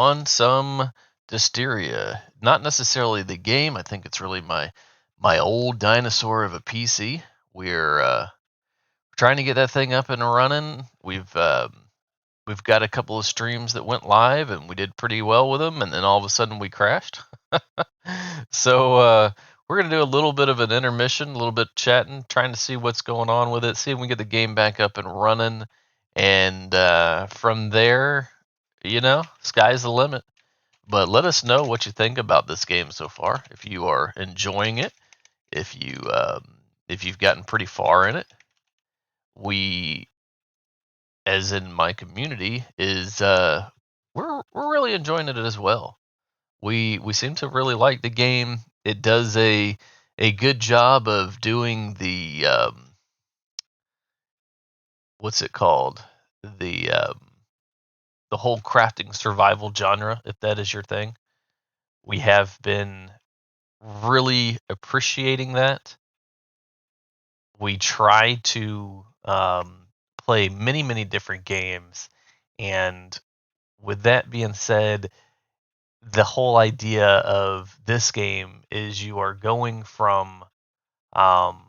on some Dysteria. Not necessarily the game. I think it's really my old dinosaur of a PC. We're trying to get that thing up and running. We've got a couple of streams that went live, and we did pretty well with them. And then all of a sudden, we crashed. So we're gonna do a little bit of an intermission, a little bit chatting, trying to see what's going on with it, see if we can get the game back up and running, and from there, sky's the limit. But let us know what you think about this game so far. If you are enjoying it, if you've gotten pretty far in it, we, as in my community, is we're really enjoying it as well. We seem to really like the game. It does a good job of doing the what's it called, the the whole crafting survival genre, if that is your thing. We have been really appreciating that. We try to play many different games, and with that being said, the whole idea of this game is you are going from um,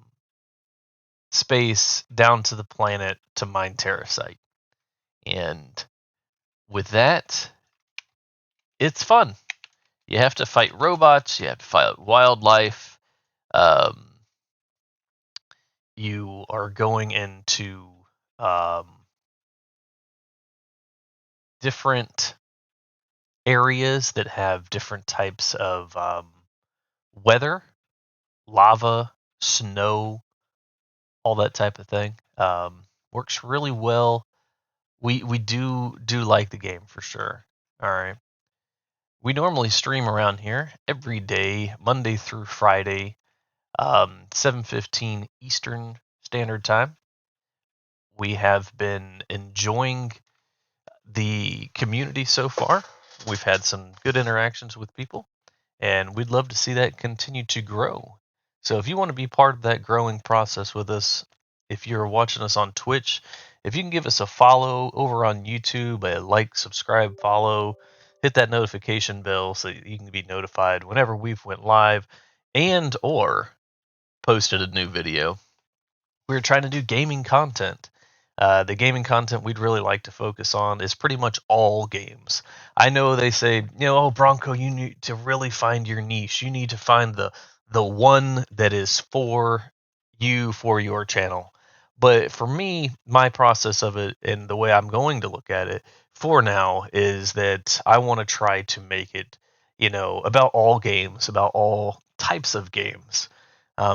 space down to the planet to mine terracite. And with that, it's fun. You have to fight robots, you have to fight wildlife. Um, you are going into um, different areas that have different types of weather, lava, snow, all that type of thing. Works really well. We do like the game for sure. All right. We normally stream around here every day, Monday through Friday, 7:15 Eastern Standard Time. We have been enjoying the community so far. We've had some good interactions with people, and we'd love to see that continue to grow. So if you want to be part of that growing process with us, if you're watching us on Twitch, if you can give us a follow over on YouTube, a like, subscribe, follow, hit that notification bell so you can be notified whenever we've went live and or posted a new video. We're trying to do gaming content. The gaming content we'd really like to focus on is pretty much all games. I know they say, oh Bronco, you need to really find your niche. You need to find the one that is for you, for your channel. But for me, my process of it and the way I'm going to look at it for now is that I want to try to make it, about all games, about all types of games,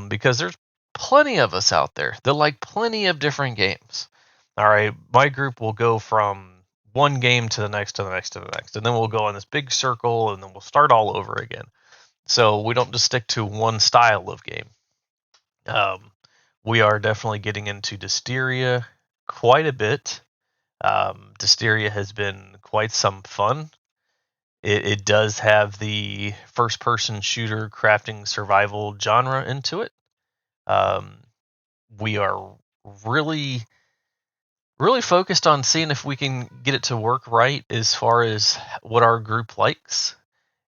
because there's plenty of us out there that like plenty of different games. All right, my group will go from one game to the next to the next to the next, and then we'll go in this big circle, and then we'll start all over again. So we don't just stick to one style of game. Um, we are definitely getting into Dysteria quite a bit. Dysteria has been quite some fun. It does have the first-person shooter crafting survival genre into it. Um, we are really really focused on seeing if we can get it to work right as far as what our group likes,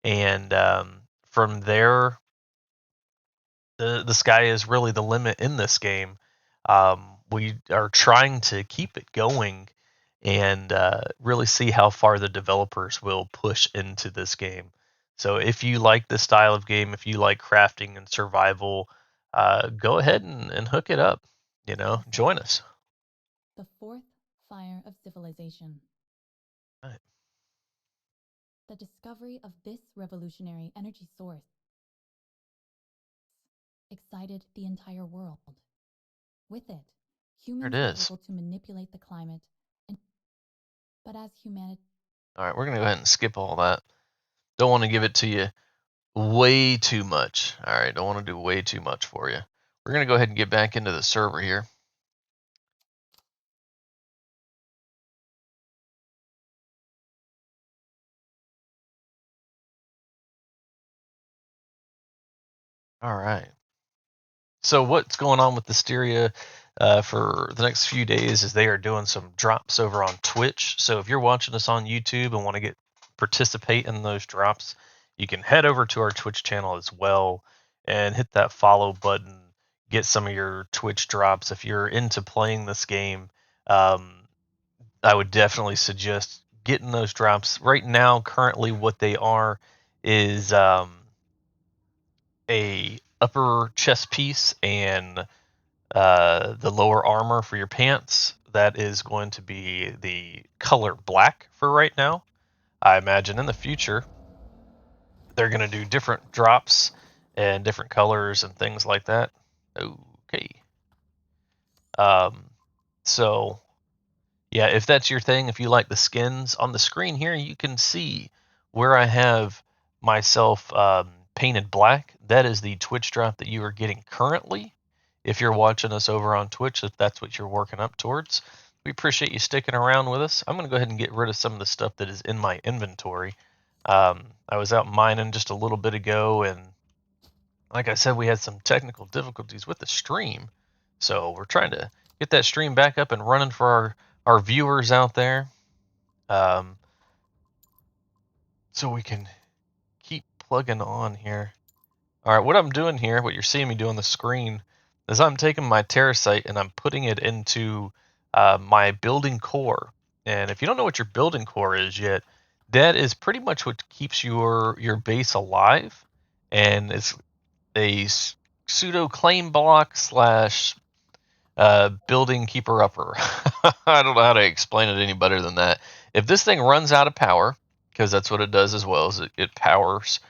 and from there, the sky is really the limit in this game. We are trying to keep it going and really see how far the developers will push into this game. So if you like this style of game, if you like crafting and survival, go ahead and hook it up. Join us. The fourth fire of civilization. Right. The discovery of this revolutionary energy source excited the entire world. With it, There it humans were is. able to manipulate the climate, but as humanity, All right, we're going to go ahead and skip all that. Don't want to give it to you way too much. All right, don't want to do way too much for you. We're going to go ahead and get back into the server here. All right. So what's going on with Dysteria for the next few days is they are doing some drops over on Twitch. So if you're watching us on YouTube and want to get participate in those drops, you can head over to our Twitch channel as well and hit that follow button. Get some of your Twitch drops. If you're into playing this game, I would definitely suggest getting those drops. Right now, currently, what they are is a upper chest piece and the lower armor for your pants. That is going to be the color black for right now. I imagine in the future they're going to do different drops and different colors and things like that. Okay. Um, so yeah, if that's your thing, if you like the skins on the screen here, you can see where I have myself painted black. That is the Twitch drop that you are getting currently. If you're watching us over on Twitch, if that's what you're working up towards, we appreciate you sticking around with us. I'm going to go ahead and get rid of some of the stuff that is in my inventory. I was out mining just a little bit ago, and like I said, we had some technical difficulties with the stream. So we're trying to get that stream back up and running for our viewers out there. So we can keep plugging on here. All right, what I'm doing here, what you're seeing me do on the screen, is I'm taking my terracite and I'm putting it into my building core. And if you don't know what your building core is yet, that is pretty much what keeps your base alive, and it's a pseudo claim block slash building keeper upper. I don't know how to explain it any better than that. If this thing runs out of power, because that's what it does as well, is it powers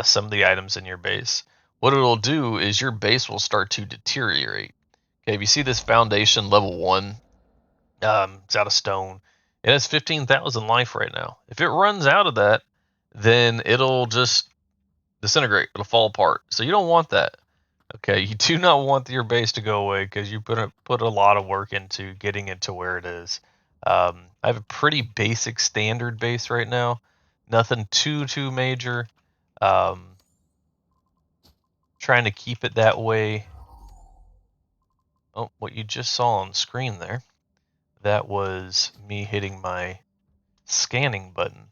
some of the items in your base. What it'll do is your base will start to deteriorate. Okay, if you see this foundation level 1, it's out of stone. It has 15,000 life right now. If it runs out of that, then it'll just disintegrate. It'll fall apart. So you don't want that. Okay, you do not want your base to go away because you put a lot of work into getting it to where it is. I have a pretty basic standard base right now, nothing too major. Trying to keep it that way. Oh, what you just saw on the screen there, that was me hitting my scanning button.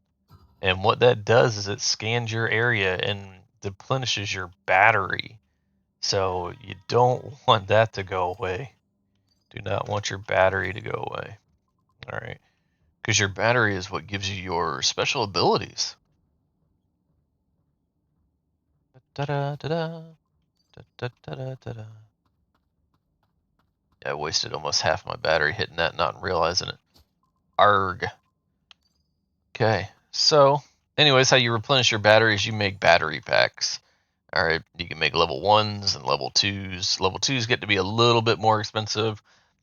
And what that does is it scans your area and replenishes your battery. So you don't want that to go away. Do not want your battery to go away. All right. Because your battery is what gives you your special abilities. Da-da-da-da. Da-da-da-da-da. Yeah, I wasted almost half my battery hitting that, not realizing it. Arg. Okay. So, anyways, how you replenish your batteries, you make battery packs. All right. You can make level 1s and level 2s. Level 2s get to be a little bit more expensive.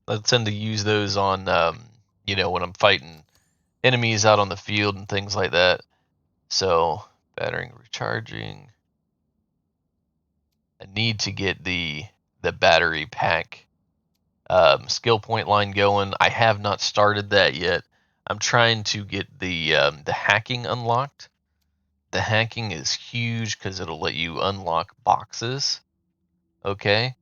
I tend to use those on, when I'm fighting enemies out on the field and things like that. So, battery recharging. I need to get the battery pack skill point line going. I have not started that yet. I'm trying to get the hacking unlocked. The hacking is huge because it'll let you unlock boxes. Okay,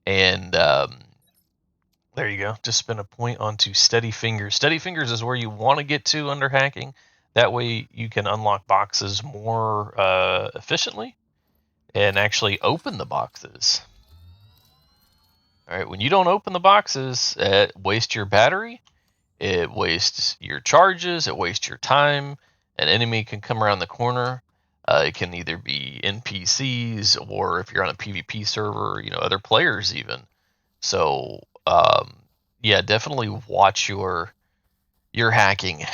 and there you go. Just spin a point onto steady fingers. Steady fingers is where you want to get to under hacking. That way you can unlock boxes more efficiently and actually open the boxes. All right, when you don't open the boxes, it wastes your battery, it wastes your charges, it wastes your time. An enemy can come around the corner. It can either be NPCs or if you're on a PvP server, other players even. So, yeah, definitely watch your hacking.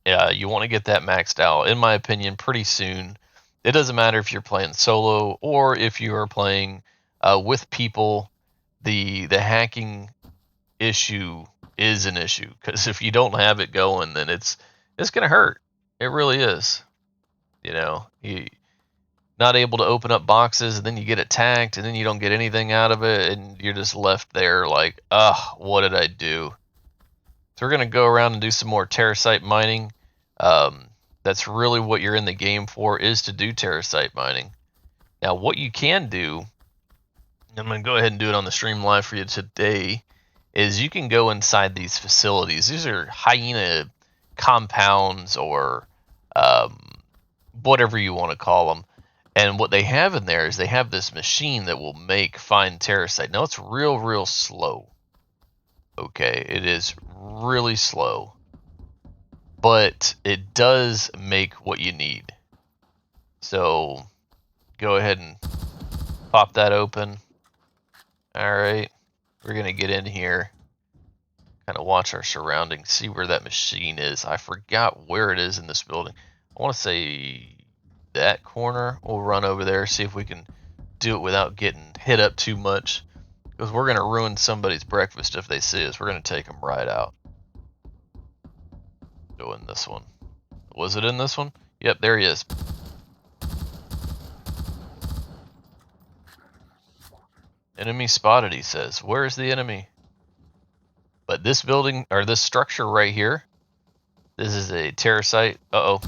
You want to get that maxed out, in my opinion, pretty soon. It doesn't matter if you're playing solo or if you are playing with people. The hacking issue is an issue because if you don't have it going, then it's gonna hurt. It really is. You not able to open up boxes, and then you get attacked, and then you don't get anything out of it, and you're just left there like, what did I do? So we're gonna go around and do some more terracite mining. That's really what you're in the game for, is to do terracite mining. Now, what you can do, I'm gonna go ahead and do it on the stream live for you today, is you can go inside these facilities. These are hyena compounds or whatever you want to call them. And what they have in there is they have this machine that will make fine terracite. Now it's real slow. Okay, it is really slow, but it does make what you need. So go ahead and pop that open. All right, we're gonna get in here, kind of watch our surroundings, see where that machine is. I forgot where it is in this building. I want to say that corner. We'll run over there, see if we can do it without getting hit up too much, because we're gonna ruin somebody's breakfast if they see us. We're gonna take them right out. Go in this one. Was it in this one? Yep, there he is. Enemy spotted, he says. Where's the enemy? But this building, or this structure right here, this is a terracite. Uh-oh.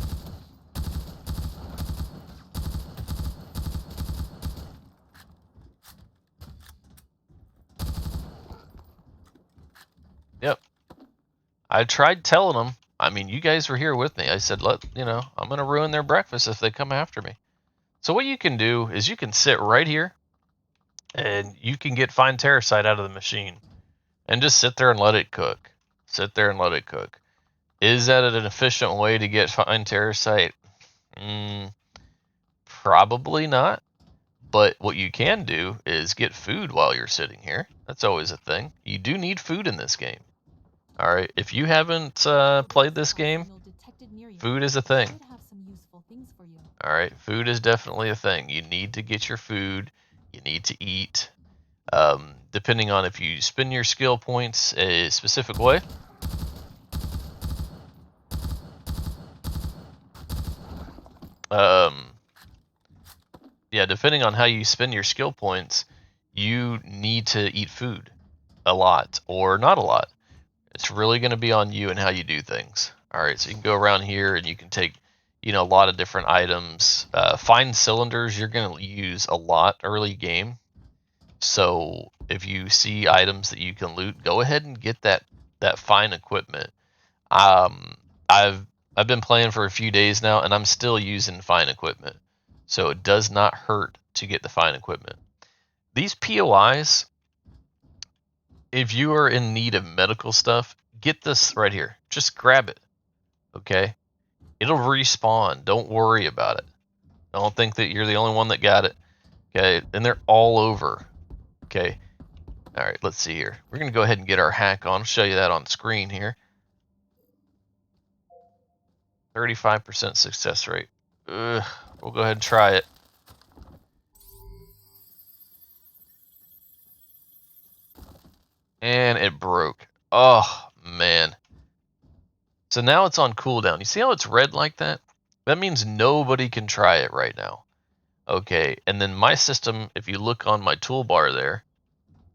Yep. I tried telling them. I mean, you guys were here with me. I said, I'm going to ruin their breakfast if they come after me. So what you can do is you can sit right here, and you can get fine terracite out of the machine, and just sit there and let it cook. Sit there and let it cook. Is that an efficient way to get fine terracite? Probably not. But what you can do is get food while you're sitting here. That's always a thing. You do need food in this game. All right. If you haven't played this game, food is a thing. All right. Food is definitely a thing. You need to get your food. You need to eat. Depending on if you spend your skill points a specific way. Yeah, depending on how you spend your skill points, you need to eat food a lot or not a lot. It's really going to be on you and how you do things. All right, so you can go around here and you can take, a lot of different items. Fine cylinders you're going to use a lot early game. So if you see items that you can loot, go ahead and get that fine equipment. I've been playing for a few days now, and I'm still using fine equipment, so it does not hurt to get the fine equipment. These POIs, if you are in need of medical stuff, get this right here. Just grab it, okay? It'll respawn. Don't worry about it. Don't think that you're the only one that got it, okay? And they're all over, okay? All right, let's see here. We're going to go ahead and get our hack on. I'll show you that on screen here. 35% success rate. Ugh, we'll go ahead and try it. And it broke. Oh, man. So now it's on cooldown. You see how it's red like that? That means nobody can try it right now. Okay, and then my system, if you look on my toolbar there,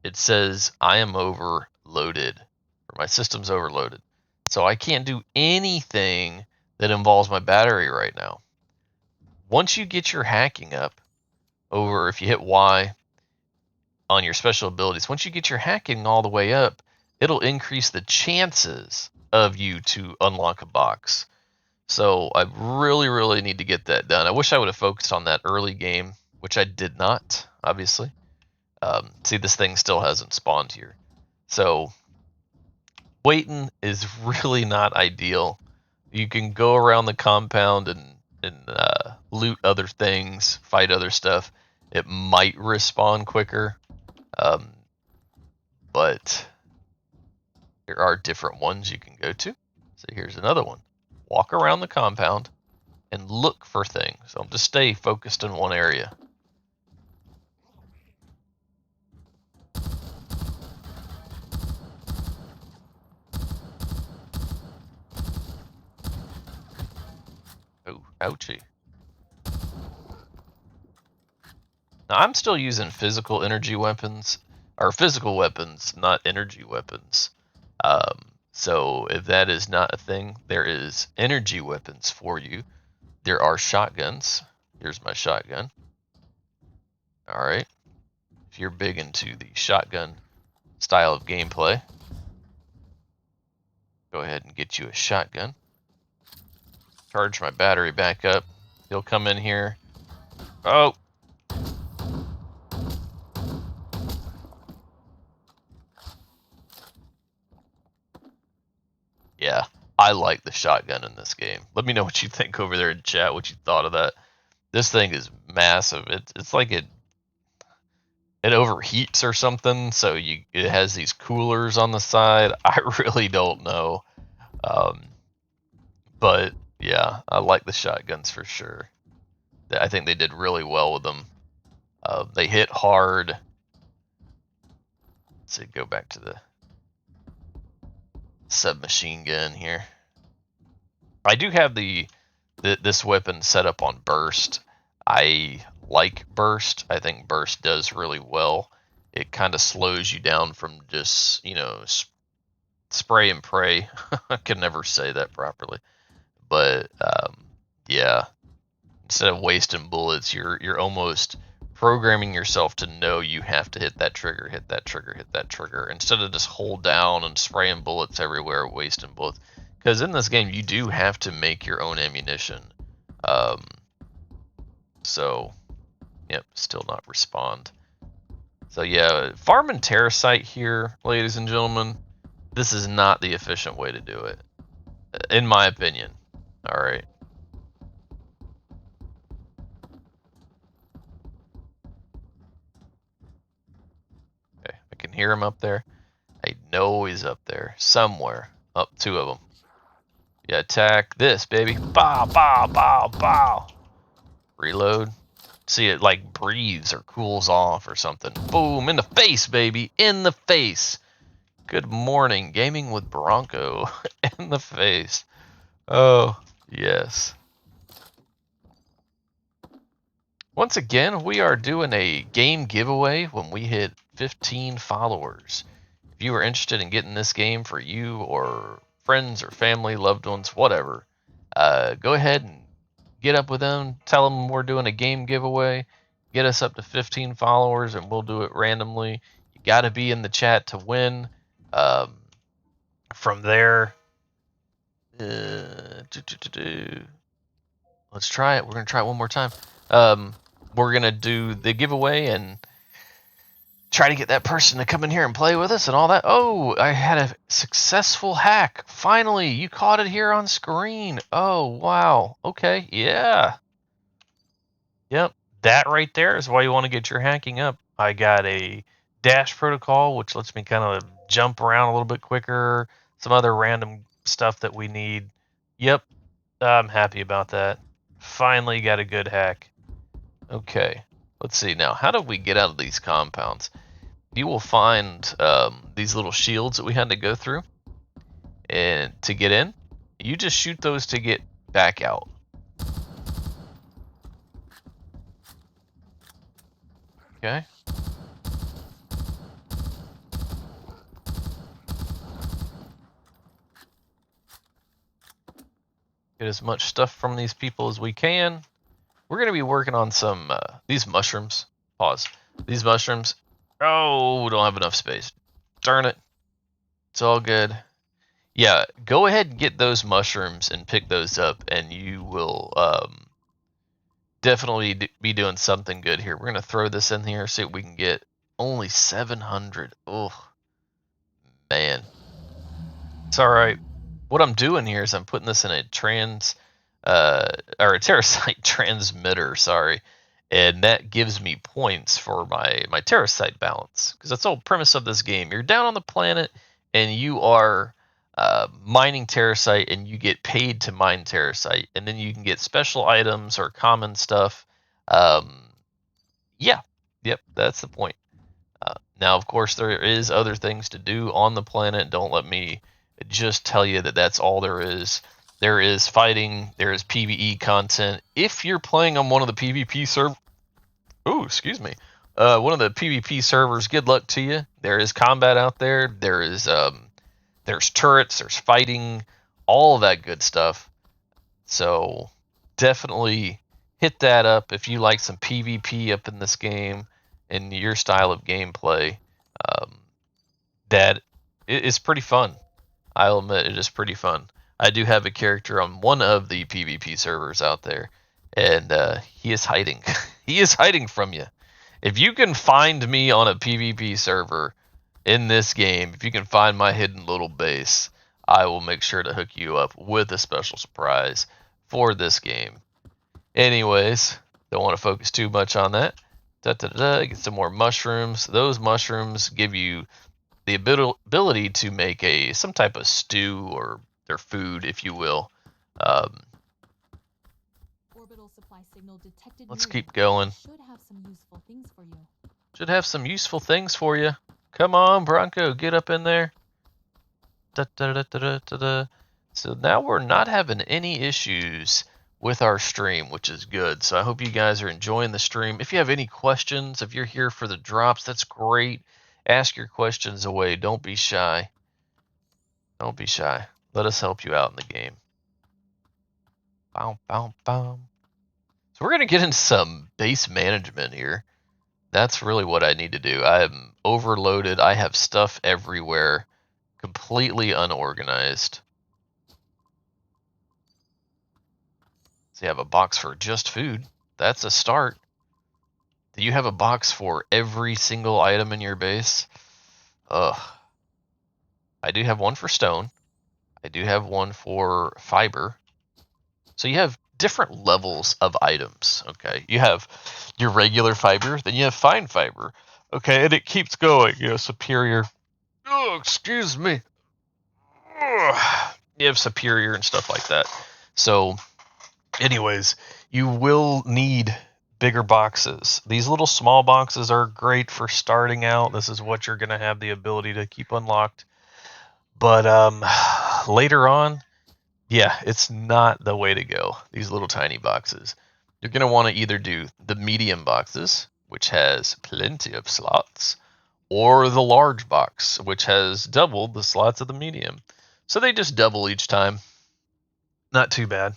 it says I am overloaded, or my system's overloaded. So I can't do anything that involves my battery right now. Once you get your hacking up, over if you hit Y on your special abilities, once you get your hacking all the way up, it'll increase the chances of you to unlock a box. So I really need to get that done. I wish I would have focused on that early game, which I did not, obviously. See, this thing still hasn't spawned here. So waiting is really not ideal. You can go around the compound and loot other things, fight other stuff. It might respawn quicker, but there are different ones you can go to. So here's another one. Walk around the compound and look for things. Don't just stay focused in one area. Oh, ouchie. Now I'm still using physical energy weapons, or physical weapons, not energy weapons. So if that is not a thing, there is energy weapons for you. There are shotguns. Here's my shotgun. All right. If you're big into the shotgun style of gameplay, go ahead and get you a shotgun. Charge my battery back up. He'll come in here. Oh! Yeah, I like the shotgun in this game. Let me know what you think over there in chat, what you thought of that. This thing is massive. It's like it overheats or something, so it has these coolers on the side. I really don't know. But yeah, I like the shotguns for sure. I think they did really well with them. They hit hard. Let's see, go back to the submachine gun here. I do have this weapon set up on burst. I like burst. I think burst does really well. It kind of slows you down from just, spray and pray. I can never say that properly. But yeah, instead of wasting bullets, you're almost programming yourself to know you have to hit that trigger, hit that trigger, hit that trigger, instead of just hold down and spraying bullets everywhere, wasting bullets. Because in this game, you do have to make your own ammunition. Um, so, yep, still not respond. So yeah, farming terracite here, ladies and gentlemen, this is not the efficient way to do it, in my opinion. All right. Okay, I can hear him up there. I know he's up there somewhere. Up, two of them. Yeah, attack this, baby. Bow, bow, bow, bow. Reload. See, it like breathes or cools off or something. Boom, in the face, baby. In the face. Good morning, gaming with Bronco. In the face. Oh, yes. Once again, we are doing a game giveaway when we hit 15 followers. If you are interested in getting this game for you or friends or family, loved ones, whatever, go ahead and get up with them. Tell them we're doing a game giveaway. Get us up to 15 followers and we'll do it randomly. You got to be in the chat to win. Um, from there, let's try it. We're going to try it one more time. We're going to do the giveaway and try to get that person to come in here and play with us and all that. Oh, I had a successful hack. Finally, you caught it here on screen. Oh, wow. Okay, yeah. Yep, that right there is why you want to get your hacking up. I got a dash protocol, which lets me kind of jump around a little bit quicker. Some other random stuff that we need. Yep, I'm happy about that. Finally got a good hack. Okay, let's see now. How do we get out of these compounds? You will find these little shields that we had to go through, and to get in, you just shoot those to get back out. Okay. Get as much stuff from these people as we can. We're going to be working on some these mushrooms. Pause. These mushrooms. Oh, we don't have enough space. Darn it. It's all good. Yeah, go ahead and get those mushrooms and pick those up, and you will definitely be doing something good here. We're going to throw this in here, see what we can get. Only 700. Oh, man. It's all right. What I'm doing here is I'm putting this in a or a terracite transmitter, sorry, and that gives me points for my terracite balance, because that's the whole premise of this game. You're down on the planet and you are mining terracite, and you get paid to mine terracite, and then you can get special items or common stuff. Yeah, yep, that's the point. Now, of course, there is other things to do on the planet. Don't let me just tell you that that's all there is. There is fighting. There is PvE content. If you're playing on one of the PvP servers, oh, excuse me, one of the PvP servers, good luck to you. There is combat out there. There's turrets. There's fighting. All of that good stuff. So definitely hit that up if you like some PvP up in this game and your style of gameplay. Um, that is pretty fun. I'll admit it is pretty fun. I do have a character on one of the PvP servers out there, and he is hiding. He is hiding from you. If you can find me on a PvP server in this game, if you can find my hidden little base, I will make sure to hook you up with a special surprise for this game. Anyways, don't want to focus too much on that. Get some more mushrooms. Those mushrooms give you the ability to make some type of stew or their food, if you will. Um, Orbital supply signal detected. let's keep going. Should have some useful things for you. Should have some useful things for you. Come on, Bronco, get up in there. Da, da, da, da, da, da. So now we're not having any issues with our stream, which is good. So I hope you guys are enjoying the stream. If you have any questions, if you're here for the drops, that's great. Ask your questions away. Don't be shy. Don't be shy. Let us help you out in the game. Bow, bow, bow. So we're going to get into some base management here. That's really what I need to do. I am overloaded. I have stuff everywhere, completely unorganized. So you have a box for just food. That's a start. Do you have a box for every single item in your base? Ugh. I do have one for stone. I do have one for fiber. So you have different levels of items, okay? You have your regular fiber, then you have fine fiber, okay? And it keeps going, superior. Oh, excuse me. Ugh. You have superior and stuff like that. So, anyways, you will need bigger boxes. These little small boxes are great for starting out. This is what you're going to have the ability to keep unlocked. But later on, yeah, it's not the way to go, these little tiny boxes. You're going to want to either do the medium boxes, which has plenty of slots, or the large box, which has double the slots of the medium. So they just double each time. Not too bad.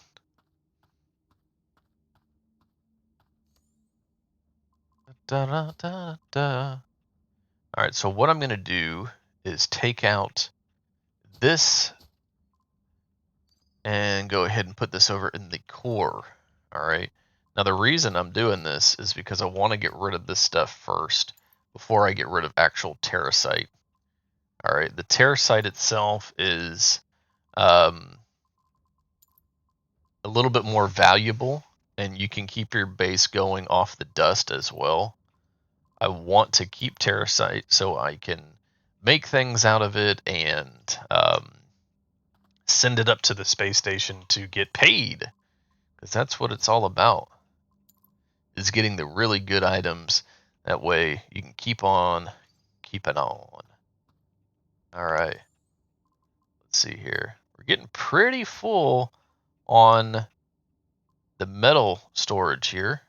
Da, da, da, da. All right, so what I'm going to do is take out this and go ahead and put this over in the core. All right. Now the reason I'm doing this is because I want to get rid of this stuff first before I get rid of actual terracite. All right. The terracite itself is a little bit more valuable, and you can keep your base going off the dust as well. I want to keep terracite so I can make things out of it and send it up to the space station to get paid, because that's what it's all about, is getting the really good items. That way you can keep on keeping on. All right. Let's see here. We're getting pretty full on the metal storage here.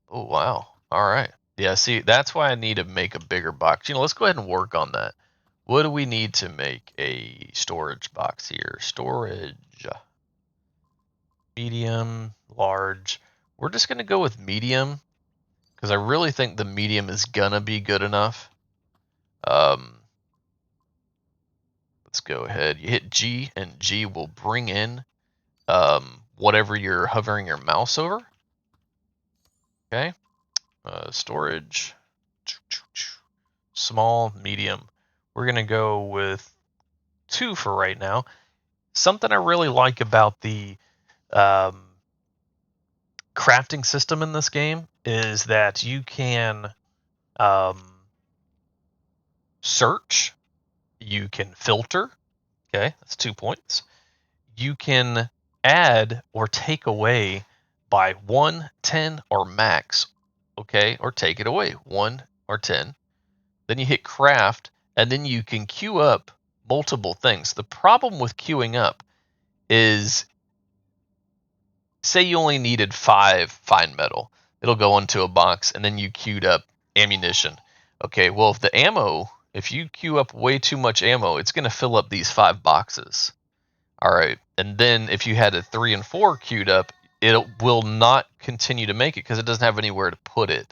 Oh, wow. All right. Yeah, see, that's why I need to make a bigger box. Let's go ahead and work on that. What do we need to make a storage box here? Storage. Medium, large. We're just going to go with medium because I really think the medium is going to be good enough. Let's go ahead. You hit G, and G will bring in whatever you're hovering your mouse over. Okay. Storage. Small, medium. We're going to go with 2 for right now. Something I really like about the crafting system in this game is that you can search, you can filter. Okay, that's 2 points. You can add or take away by 1, 10, or max. Okay, or take it away 1 or 10. Then you hit craft, and then you can queue up multiple things. The problem with queuing up is, say you only needed 5 fine metal. It'll go into a box, and then you queued up ammunition. Okay, well, if you queue up way too much ammo, it's going to fill up these 5 boxes. All right, and then if you had a 3 and 4 queued up, it will not continue to make it because it doesn't have anywhere to put it.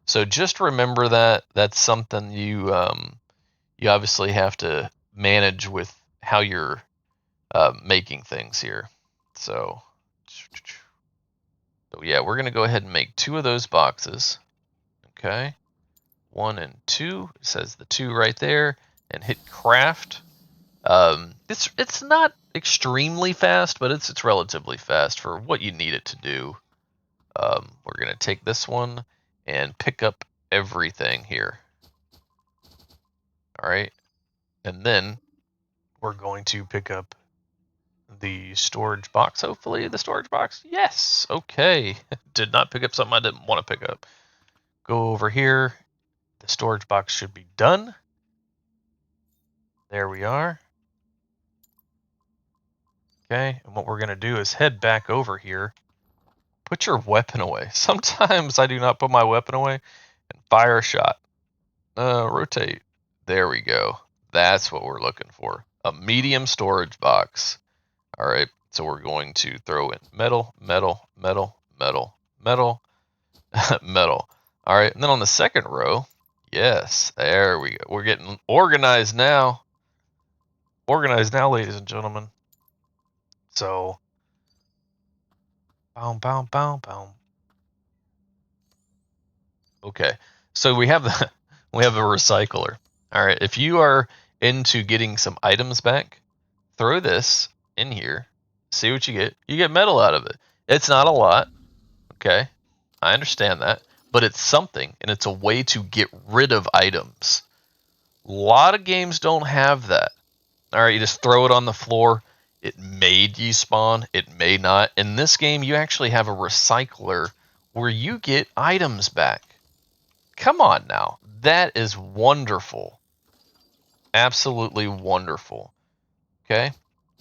So just remember that. That's something you obviously have to manage with how you're making things here. So yeah, we're gonna go ahead and make 2 of those boxes. Okay, 1 and 2. It says the 2 right there, and hit craft. It's not extremely fast, but it's relatively fast for what you need it to do. We're gonna take this one and pick up everything here. All right, and then we're going to pick up the storage box. Hopefully, the storage box. Yes. Okay. Did not pick up something I didn't want to pick up. Go over here. The storage box should be done. There we are. Okay, and what we're going to do is head back over here. Put your weapon away. Sometimes I do not put my weapon away and fire a shot. Rotate. There we go. That's what we're looking for. A medium storage box. All right, so we're going to throw in metal, metal, metal, metal, metal, metal. All right, and then on the second row, yes, there we go. We're getting organized now. Organized now, ladies and gentlemen. So, boom, boom, boom, boom. Okay, so we have the we have a recycler. All right, if you are into getting some items back, throw this in here. See what you get. You get metal out of it. It's not a lot. Okay, I understand that, but it's something, and it's a way to get rid of items. A lot of games don't have that. All right, you just throw it on the floor. It may despawn, it may not. In this game, you actually have a recycler where you get items back. Come on now. That is wonderful. Absolutely wonderful. Okay,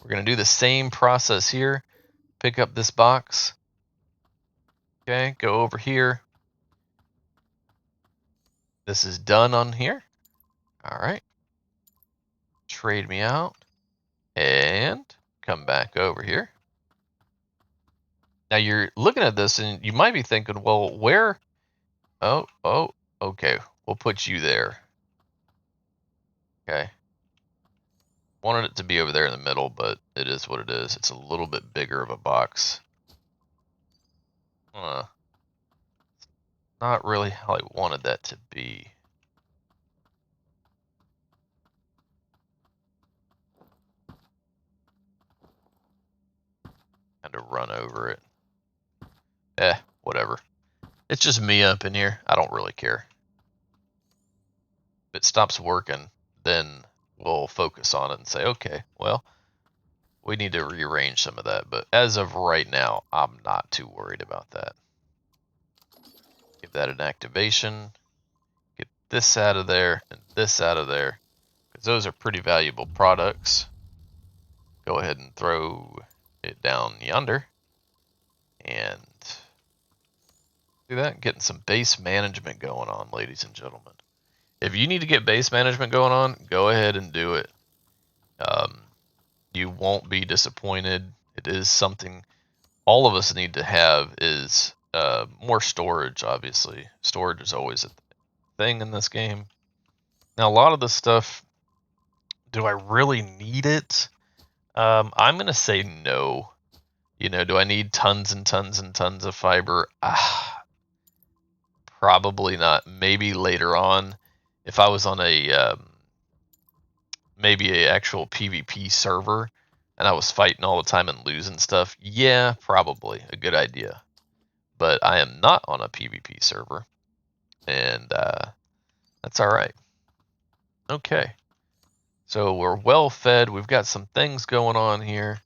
we're going to do the same process here. Pick up this box. Okay, go over here. This is done on here. All right. Trade me out. And come back over here. Now you're looking at this and you might be thinking, well, where? Oh, okay. We'll put you there. Okay. Wanted it to be over there in the middle, but it is what it is. It's a little bit bigger of a box. Not really how I wanted that to be. Had to run over it. Whatever. It's just me up in here. I don't really care. If it stops working, then we'll focus on it and say, okay, well, we need to rearrange some of that. But as of right now, I'm not too worried about that. Give that an activation. Get this out of there and this out of there, because those are pretty valuable products. Go ahead and throw it down yonder. And do that. Getting some base management going on, ladies and gentlemen. If you need to get base management going on, go ahead and do it. You won't be disappointed. It is something all of us need to have, is more storage, obviously. Storage is always a thing in this game. Now, a lot of this stuff, do I really need it? I'm going to say no. You know, do I need tons and tons and tons of fiber? Probably not. Maybe later on, if I was on a maybe a actual PvP server and I was fighting all the time and losing stuff, yeah, probably a good idea. But I am not on a PvP server, and that's all right. Okay, so we're well fed. We've got some things going on here.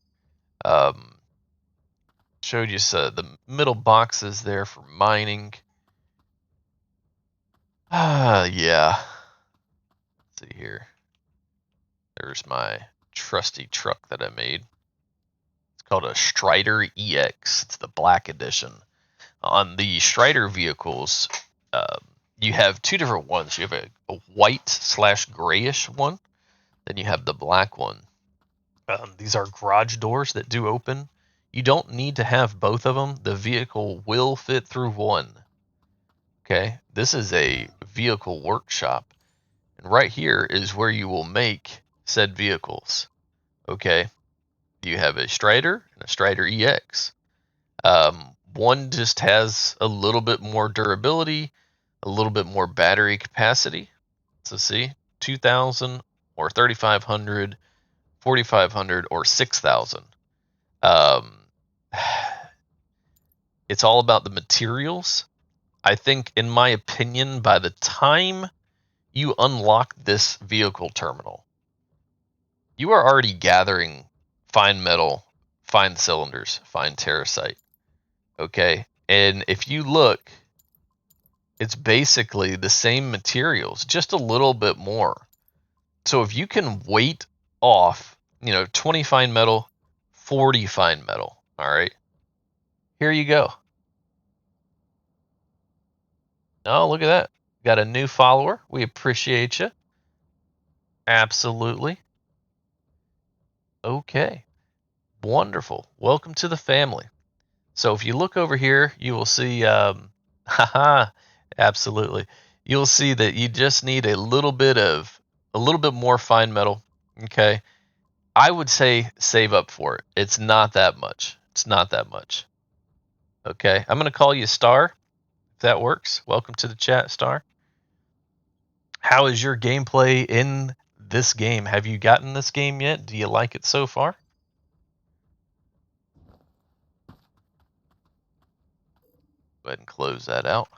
Showed you the middle boxes there for mining. Yeah. Let's see here. There's my trusty truck that I made. It's called a Strider EX. It's the black edition. On the Strider vehicles, you have two different ones. You have a white/grayish one, then you have the black one. These are garage doors that do open. You don't need to have both of them. The vehicle will fit through one. Okay, this is a vehicle workshop, and right here is where you will make said vehicles. Okay, You have a Strider and a Strider EX. One just has a little bit more durability, a little bit more battery capacity. So see, 2,000 or 3,500, 4,500 or 6,000. Um, it's all about the materials. I think, in my opinion, by the time you unlock this vehicle terminal, you are already gathering fine metal, fine cylinders, fine terracite. Okay. And if you look, it's basically the same materials, just a little bit more. So if you can weight off, 20 fine metal, 40 fine metal, all right, here you go. Oh, look at that. Got a new follower. We appreciate you. Absolutely. Okay. Wonderful. Welcome to the family. So if you look over here, you will see, haha, absolutely. You'll see that you just need a little bit more fine metal. Okay. I would say save up for it. It's not that much. It's not that much. Okay. I'm going to call you Star, if that works. Welcome to the chat, Star. How is your gameplay in this game? Have you gotten this game yet? Do you like it so far? Go ahead and close that out.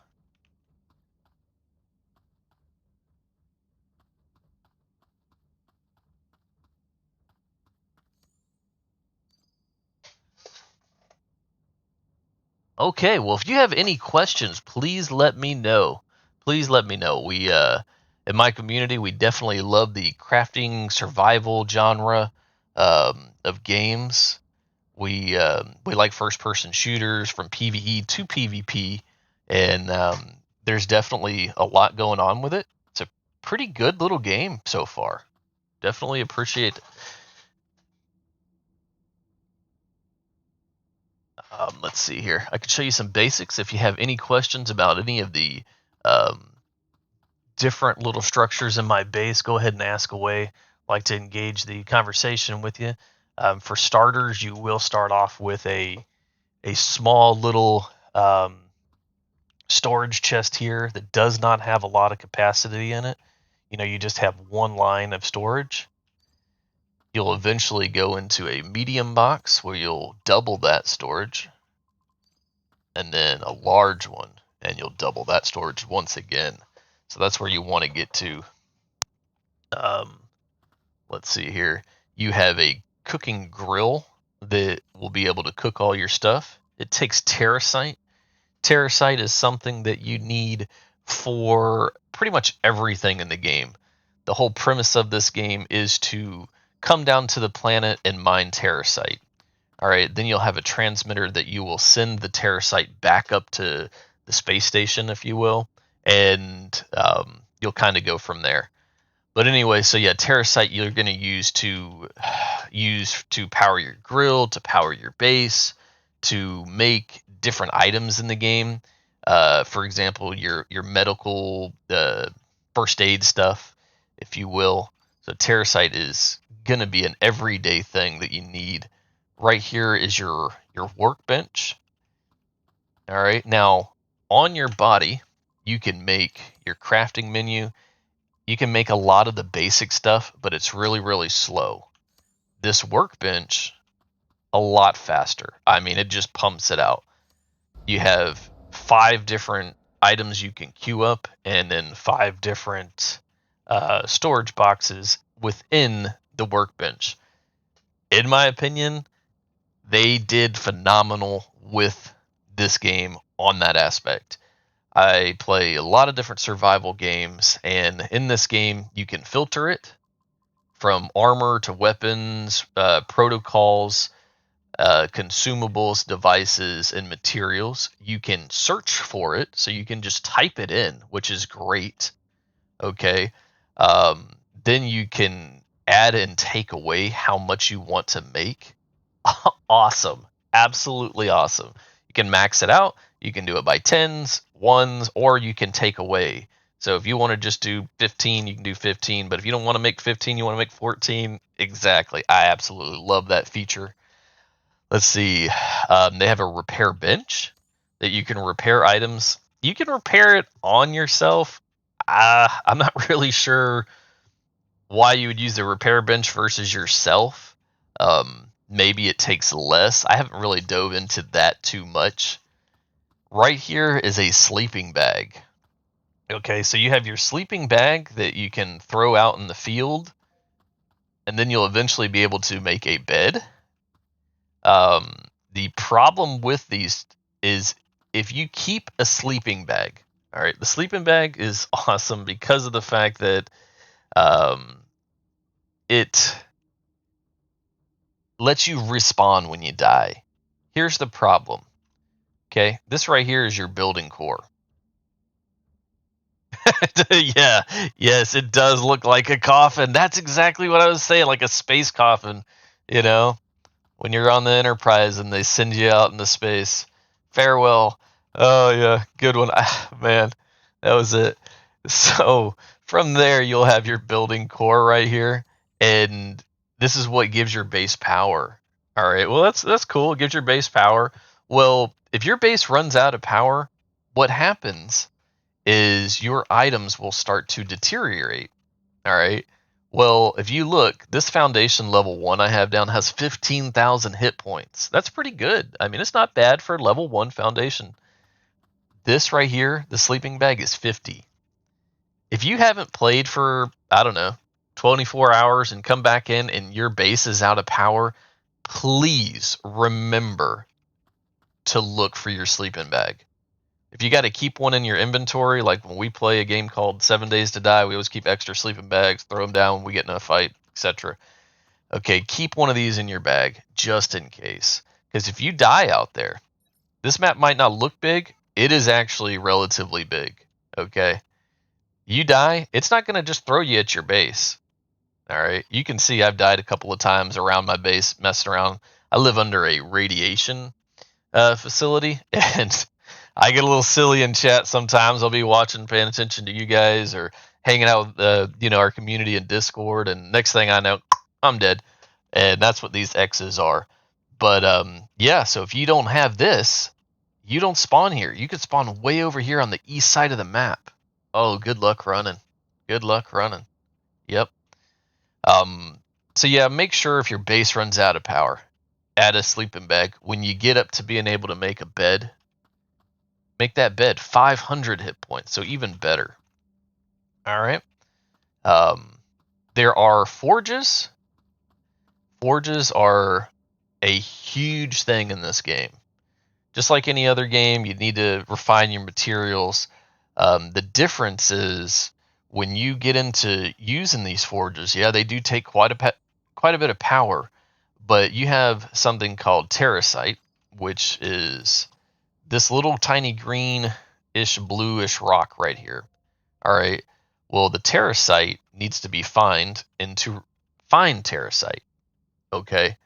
Okay, well, if you have any questions, please let me know. Please let me know. In my community, we definitely love the crafting survival genre of games. We like first person shooters from PvE to PvP, and there's definitely a lot going on with it. It's a pretty good little game so far. Definitely appreciate. Let's see here. I can show you some basics if you have any questions about any of the um, different little structures in my base. Go ahead and ask away. I'd like to engage the conversation with you. For starters, you will start off with a small little storage chest here that does not have a lot of capacity in it. You just have one line of storage. You'll eventually go into a medium box where you'll double that storage, and then a large one, and you'll double that storage once again. So that's where you want to get to. Um, let's see here. You have a cooking grill that will be able to cook all your stuff. It takes terracite. Terracite is something that you need for pretty much everything in the game. The whole premise of this game is to come down to the planet and mine terracite. All right, then you'll have a transmitter that you will send the terracite back up to the space station, if you will, and you'll kind of go from there. But anyway, so yeah, terracite you're going to use to power your grill, to power your base, to make different items in the game. For example, your medical first aid stuff, if you will. So terracite is going to be an everyday thing that you need. Right here is your workbench. All right, now on your body, you can make your crafting menu. You can make a lot of the basic stuff, but it's really, really slow. This workbench, a lot faster. I mean, it just pumps it out. You have 5 different items you can queue up, and then 5 different storage boxes within the workbench. In my opinion, they did phenomenal with this game on that aspect. I play a lot of different survival games, and in this game, you can filter it from armor to weapons, protocols, consumables, devices, and materials. You can search for it, so you can just type it in, which is great. Okay. Um, then you can add and take away how much you want to make. Awesome. Absolutely awesome. You can max it out. You can do it by tens, ones, or you can take away. So if you want to just do 15, you can do 15. But if you don't want to make 15, you want to make 14. Exactly. I absolutely love that feature. Let's see. They have a repair bench that you can repair items. You can repair it on yourself. I'm not really sure why you would use the repair bench versus yourself. Maybe it takes less. I haven't really dove into that too much. Right here is a sleeping bag. Okay, so you have your sleeping bag that you can throw out in the field, and then you'll eventually be able to make a bed. Um, the problem with these is if you keep a sleeping bag, all right, the sleeping bag is awesome because of the fact that um, it lets you respawn when you die. Here's the problem. Okay, this right here is your building core. Yeah, yes, it does look like a coffin. That's exactly what I was saying, like a space coffin, you know, when you're on the Enterprise and they send you out into space. Farewell. Oh yeah, good one. Man, that was it. So from there, you'll have your building core right here, and this is what gives your base power. All right. Well, that's cool. It gives your base power. Well, if your base runs out of power, what happens is your items will start to deteriorate. All right. Well, if you look, this foundation level 1 I have down has 15,000 hit points. That's pretty good. I mean, it's not bad for level 1 foundation. This right here, the sleeping bag, is 50. If you haven't played for, I don't know, 24 hours and come back in and your base is out of power, please remember to look for your sleeping bag. If you got to keep one in your inventory, like when we play a game called 7 Days to Die, we always keep extra sleeping bags, throw them down when we get in a fight, etc. Okay, keep one of these in your bag just in case. Because if you die out there, this map might not look big, it is actually relatively big. Okay, you die, it's not going to just throw you at your base. All right, you can see I've died a couple of times around my base, messing around. I live under a radiation facility, and I get a little silly in chat sometimes. I'll be watching, paying attention to you guys, or hanging out with our community in Discord, and next thing I know, I'm dead, and that's what these X's are. But yeah, so if you don't have this, you don't spawn here. You could spawn way over here on the east side of the map. Oh, good luck running. Good luck running. Yep. Um, so yeah, make sure if your base runs out of power, add a sleeping bag. When you get up to being able to make a bed, make that bed 500 hit points, so even better. All right. Um, there are forges. Forges are a huge thing in this game. Just like any other game, you need to refine your materials. The difference is when you get into using these forges, yeah, they do take quite a bit of power, but you have something called terracite, which is this little tiny greenish bluish rock right here. All right. Well, the terracite needs to be fined, and to find terracite, okay,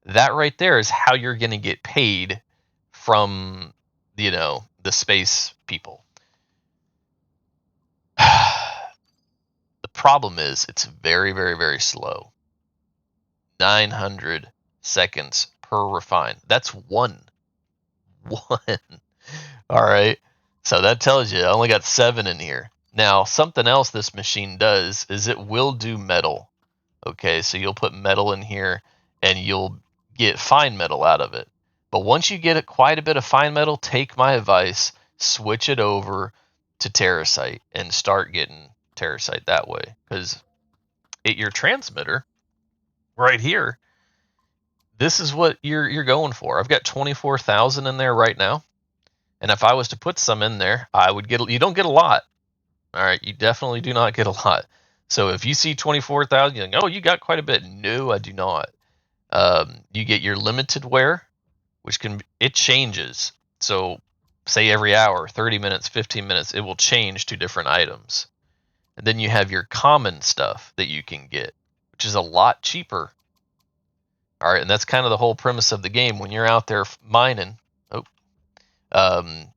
that right there is how you're going to get paid from the space people. The problem is it's very, very, very slow. 900 seconds per refine. That's one. One. All right. So that tells you I only got 7 in here. Now, something else this machine does is it will do metal. Okay, so you'll put metal in here and you'll get fine metal out of it. But once you get quite a bit of fine metal, take my advice, switch it over to terracite and start getting terracite that way. Because at your transmitter right here, this is what you're going for. I've got 24,000 in there right now. And if I was to put some in there, I would get, you don't get a lot. All right, you definitely do not get a lot. So if you see 24,000, you're like, oh, you got quite a bit. No, I do not. You get your limited wear, which it changes. So say every hour, 30 minutes, 15 minutes, it will change to different items. And then you have your common stuff that you can get, which is a lot cheaper. All right, and that's kind of the whole premise of the game. When you're out there mining, oh,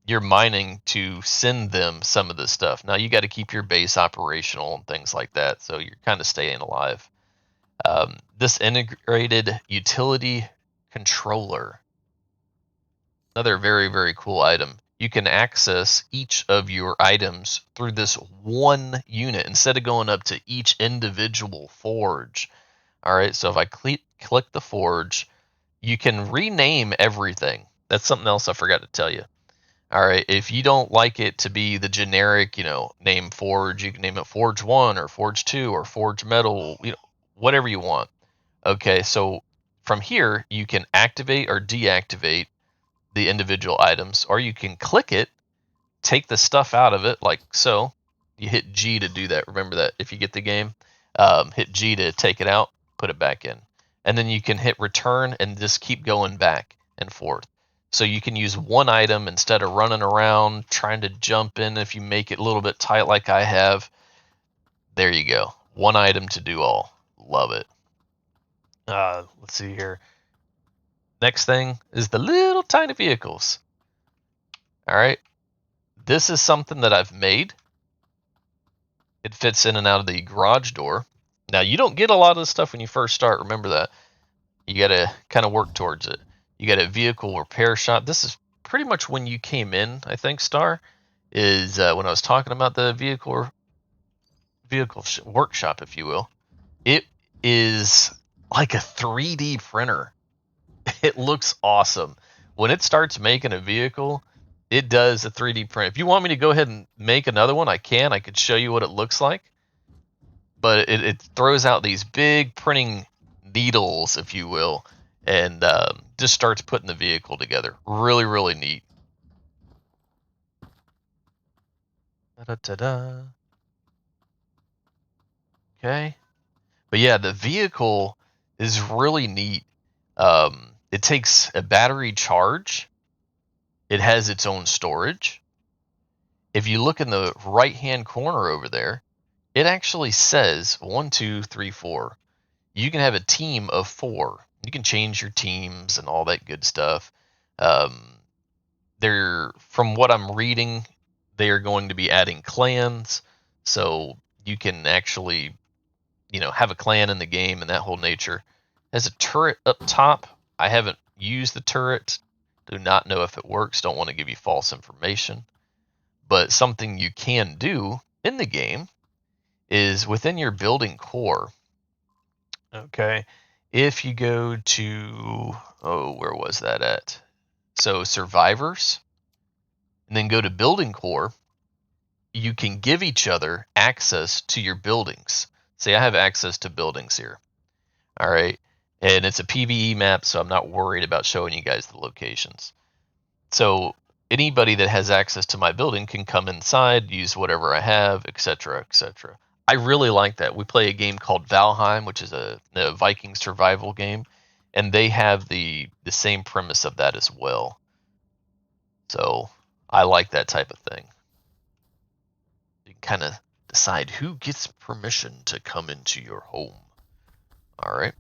you're mining to send them some of this stuff. Now you got to keep your base operational and things like that, so you're kind of staying alive. This integrated utility controller, another very, very cool item. You can access each of your items through this one unit instead of going up to each individual forge. All right, so if I click the forge, you can rename everything. That's something else I forgot to tell you. All right, if you don't like it to be the generic, name Forge, you can name it Forge 1 or Forge 2 or Forge Metal, whatever you want. Okay, so from here, you can activate or deactivate the individual items, or you can click it, take the stuff out of it, like so. You hit G to do that. Remember that if you get the game, hit G to take it out, put it back in. And then you can hit return and just keep going back and forth. So you can use one item instead of running around trying to jump in. If you make it a little bit tight like I have, there you go. One item to do all. Love it. Let's see here. Next thing is the little tiny vehicles. All right. This is something that I've made. It fits in and out of the garage door. Now, you don't get a lot of this stuff when you first start. Remember that. You got to kind of work towards it. You got a vehicle repair shop. This is pretty much when you came in, I think, Star, is when I was talking about the vehicle workshop, if you will. It is like a 3D printer. It looks awesome. When it starts making a vehicle, it does a 3D print. If you want me to go ahead and make another one, I can. I could show you what it looks like. But it throws out these big printing needles, if you will, and just starts putting the vehicle together. Really, really neat. Da-da-da-da. Okay. But yeah, the vehicle is really neat. It takes a battery charge. It has its own storage. If you look in the right-hand corner over there, it actually says 1, 2, 3, 4. You can have a team of 4. You can change your teams and all that good stuff. They're, from what I'm reading, they are going to be adding clans, so you can actually, have a clan in the game and that whole nature. Has a turret up top. I haven't used the turret. Do not know if it works. Don't want to give you false information. But something you can do in the game is within your building core. Okay. If you go to, where was that at? So survivors, and then go to building core, you can give each other access to your buildings. Say I have access to buildings here. All right. And it's a PvE map, so I'm not worried about showing you guys the locations. So anybody that has access to my building can come inside, use whatever I have, etc., etc. I really like that. We play a game called Valheim, which is a Viking survival game, and they have the same premise of that as well. So I like that type of thing. You can kind of decide who gets permission to come into your home. All right.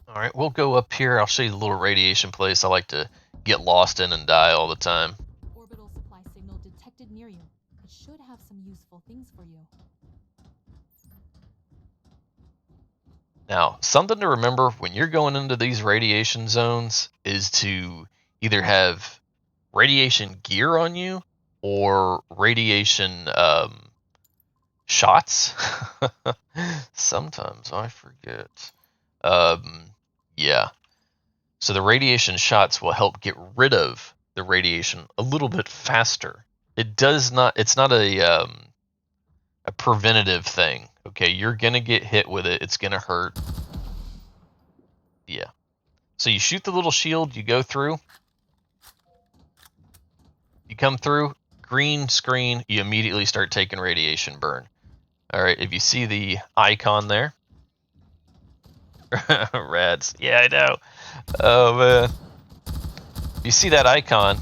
All right, we'll go up here. I'll show you the little radiation place I like to get lost in and die all the time. Orbital supply signal detected near you. It should have some useful things for you. Now, something to remember when you're going into these radiation zones is to either have radiation gear on you or radiation shots. Sometimes I forget. Yeah. So the radiation shots will help get rid of the radiation a little bit faster. It's not a preventative thing. Okay, you're gonna get hit with it. It's gonna hurt. Yeah. So you shoot the little shield, you go through, you come through, green screen, you immediately start taking radiation burn. All right, if you see the icon there, rats. Yeah, I know. Oh man. If you see that icon,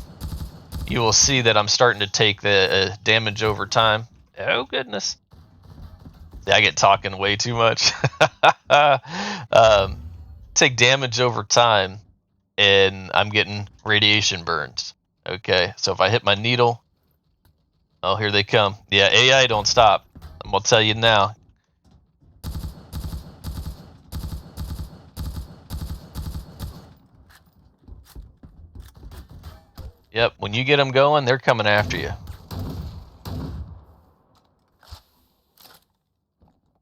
you will see that I'm starting to take the damage over time. Oh goodness. I get talking way too much. Take damage over time, and I'm getting radiation burns. Okay, so if I hit my needle, oh, here they come. Yeah, AI don't stop. I'm gonna tell you now. Yep, when you get them going, they're coming after you.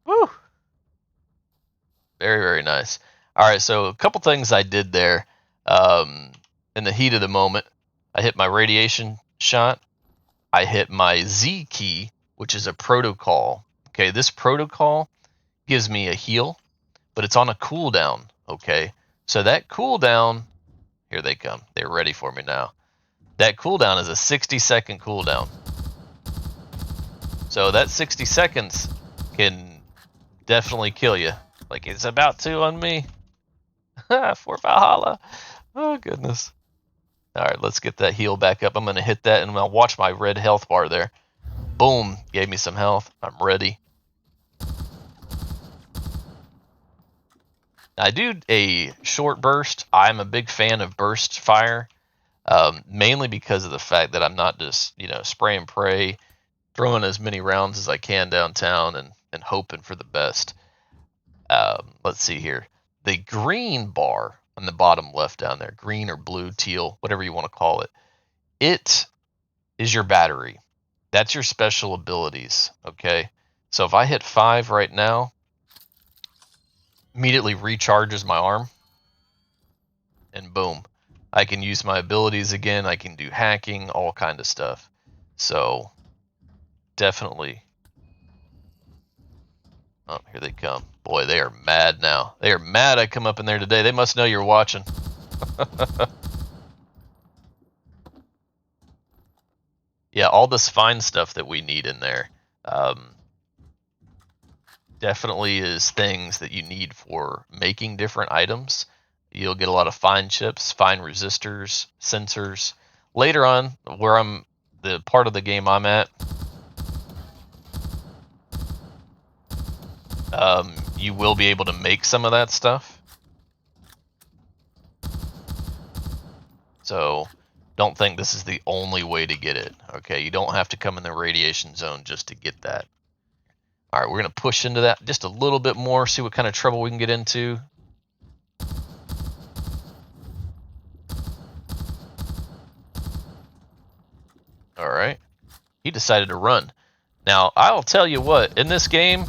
Woo! Very, very nice. All right, so a couple things I did there. Um, in the heat of the moment, I hit my radiation shot. I hit my Z key, which is a protocol. Okay, this protocol gives me a heal, but it's on a cooldown. Okay, so that cooldown, here they come. They're ready for me now. That cooldown is a 60-second cooldown. So that 60 seconds can definitely kill you. Like it's about to on me. For Valhalla. Oh, goodness. All right, let's get that heal back up. I'm going to hit that, and I'll watch my red health bar there. Boom. Gave me some health. I'm ready. I do a short burst. I'm a big fan of burst fire, mainly because of the fact that I'm not just, spray and pray, throwing as many rounds as I can downtown and hoping for the best. Let's see here. The green bar on the bottom left down there, green or blue, teal, whatever you want to call it, it is your battery. That's your special abilities, okay? So if I hit 5 right now, immediately recharges my arm, and boom. I can use my abilities again. I can do hacking, all kind of stuff. So definitely. Oh, here they come. Boy, they are mad now. They are mad I come up in there today. They must know you're watching. Yeah, all this fine stuff that we need in there. Um, Definitely is things that you need for making different items. You'll get a lot of fine chips, fine resistors, sensors. Later on, where I'm the part of the game I'm at, you will be able to make some of that stuff. So don't think this is the only way to get it. Okay, you don't have to come in the radiation zone just to get that. All right, we're going to push into that just a little bit more, see what kind of trouble we can get into. All right. He decided to run. Now, I'll tell you what, in this game,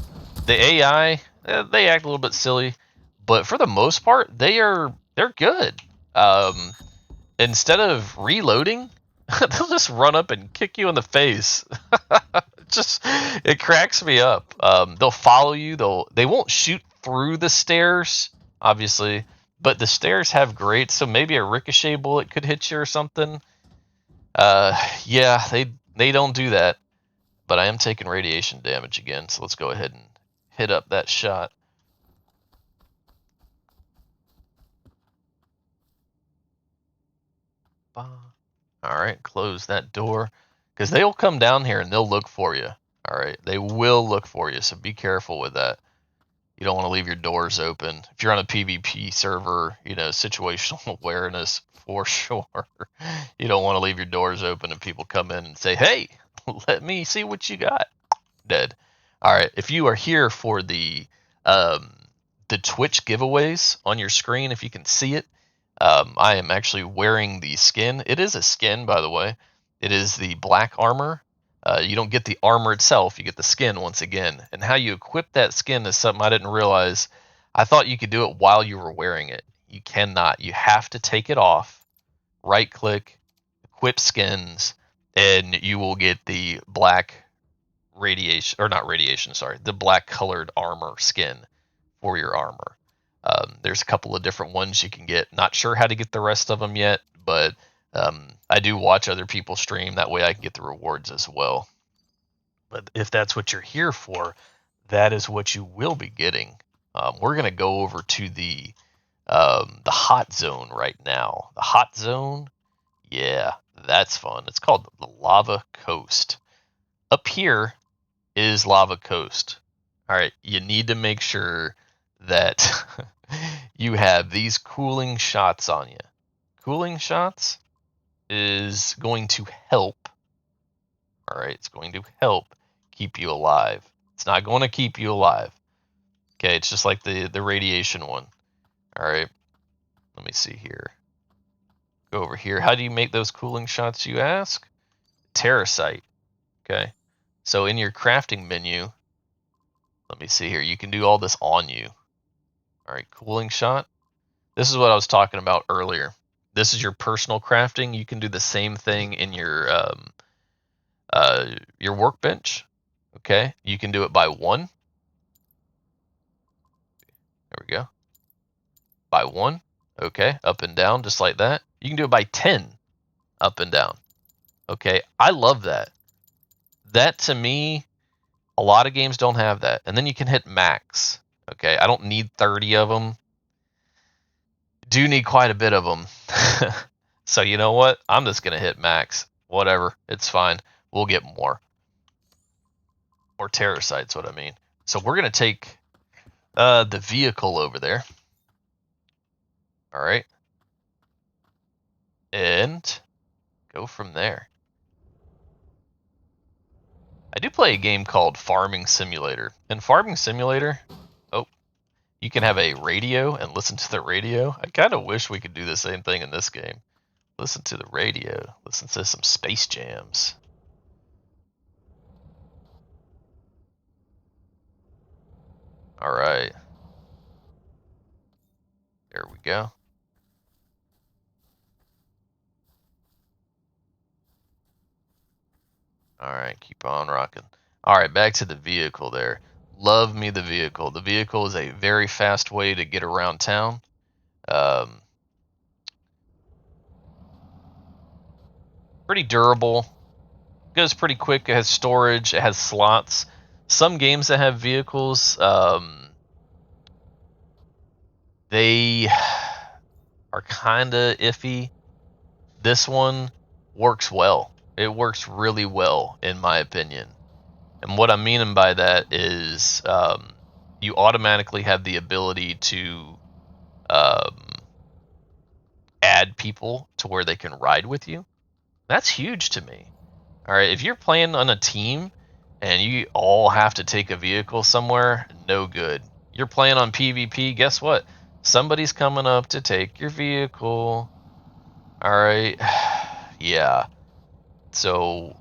the AI, they act a little bit silly, but for the most part, they're good. Um, Instead of reloading, they'll just run up and kick you in the face. Just it cracks me up. They'll follow you. They won't shoot through the stairs, obviously, but the stairs have grates, so maybe a ricochet bullet could hit you or something. Yeah, they don't do that, but I am taking radiation damage again, so let's go ahead and hit up that shot. All right, close that door, because they'll come down here and they'll look for you. All right, they will look for you, so be careful with that. You don't want to leave your doors open. If you're on a PvP server, situational awareness for sure. You don't want to leave your doors open and people come in and say, "Hey, let me see what you got." Dead. All right, if you are here for um, the Twitch giveaways on your screen, if you can see it, I am actually wearing the skin. It is a skin, by the way. It is the black armor. You don't get the armor itself, you get the skin once again. And how you equip that skin is something I didn't realize. I thought you could do it while you were wearing it. You cannot. You have to take it off, right click, equip skins, and you will get the black radiation, or not radiation, sorry, the black colored armor skin for your armor. There's a couple of different ones you can get. Not sure how to get the rest of them yet, but I do watch other people stream. That way I can get the rewards as well. But if that's what you're here for, that is what you will be getting. We're going to go over to the hot zone right now. The hot zone, yeah, that's fun. It's called the Lava Coast. Up here is Lava Coast. All right, you need to make sure that you have these cooling shots on you. Cooling shots? is going to help. All right, it's going to help keep you alive. It's not going to keep you alive. Okay, it's just like the radiation one. All right, let me see here. Go over here. How do you make those cooling shots, you ask? Terracite. Okay, so in your crafting menu, let me see here. You can do all this on you. All right, cooling shot. This is what I was talking about earlier. This is your personal crafting. You can do the same thing in your workbench. Okay, you can do it by 1. There we go. By 1. Okay, up and down just like that. You can do it by 10, up and down. Okay, I love that. That to me, a lot of games don't have that. And then you can hit max. Okay, I don't need 30 of them. Do need quite a bit of them. So you know what? I'm just gonna hit max. Whatever, it's fine. We'll get more. Or terracite's what I mean. So we're gonna take the vehicle over there. All right, and go from there. I do play a game called Farming Simulator. In Farming Simulator, oh, you can have a radio and listen to the radio. I kind of wish we could do the same thing in this game. Listen to the radio. Listen to some space jams. All right. There we go. All right, keep on rocking. All right, back to the vehicle there. Love me the vehicle. The vehicle is a very fast way to get around town. Um, Pretty durable. Goes pretty quick. It has storage. It has slots. Some games that have vehicles, they are kind of iffy. This one works well. It works really well, in my opinion. And what I'm meaning by that is you automatically have the ability to um, add people to where they can ride with you. That's huge to me. All right, if you're playing on a team and you all have to take a vehicle somewhere, no good. You're playing on PvP, guess what? Somebody's coming up to take your vehicle. All right. Yeah. So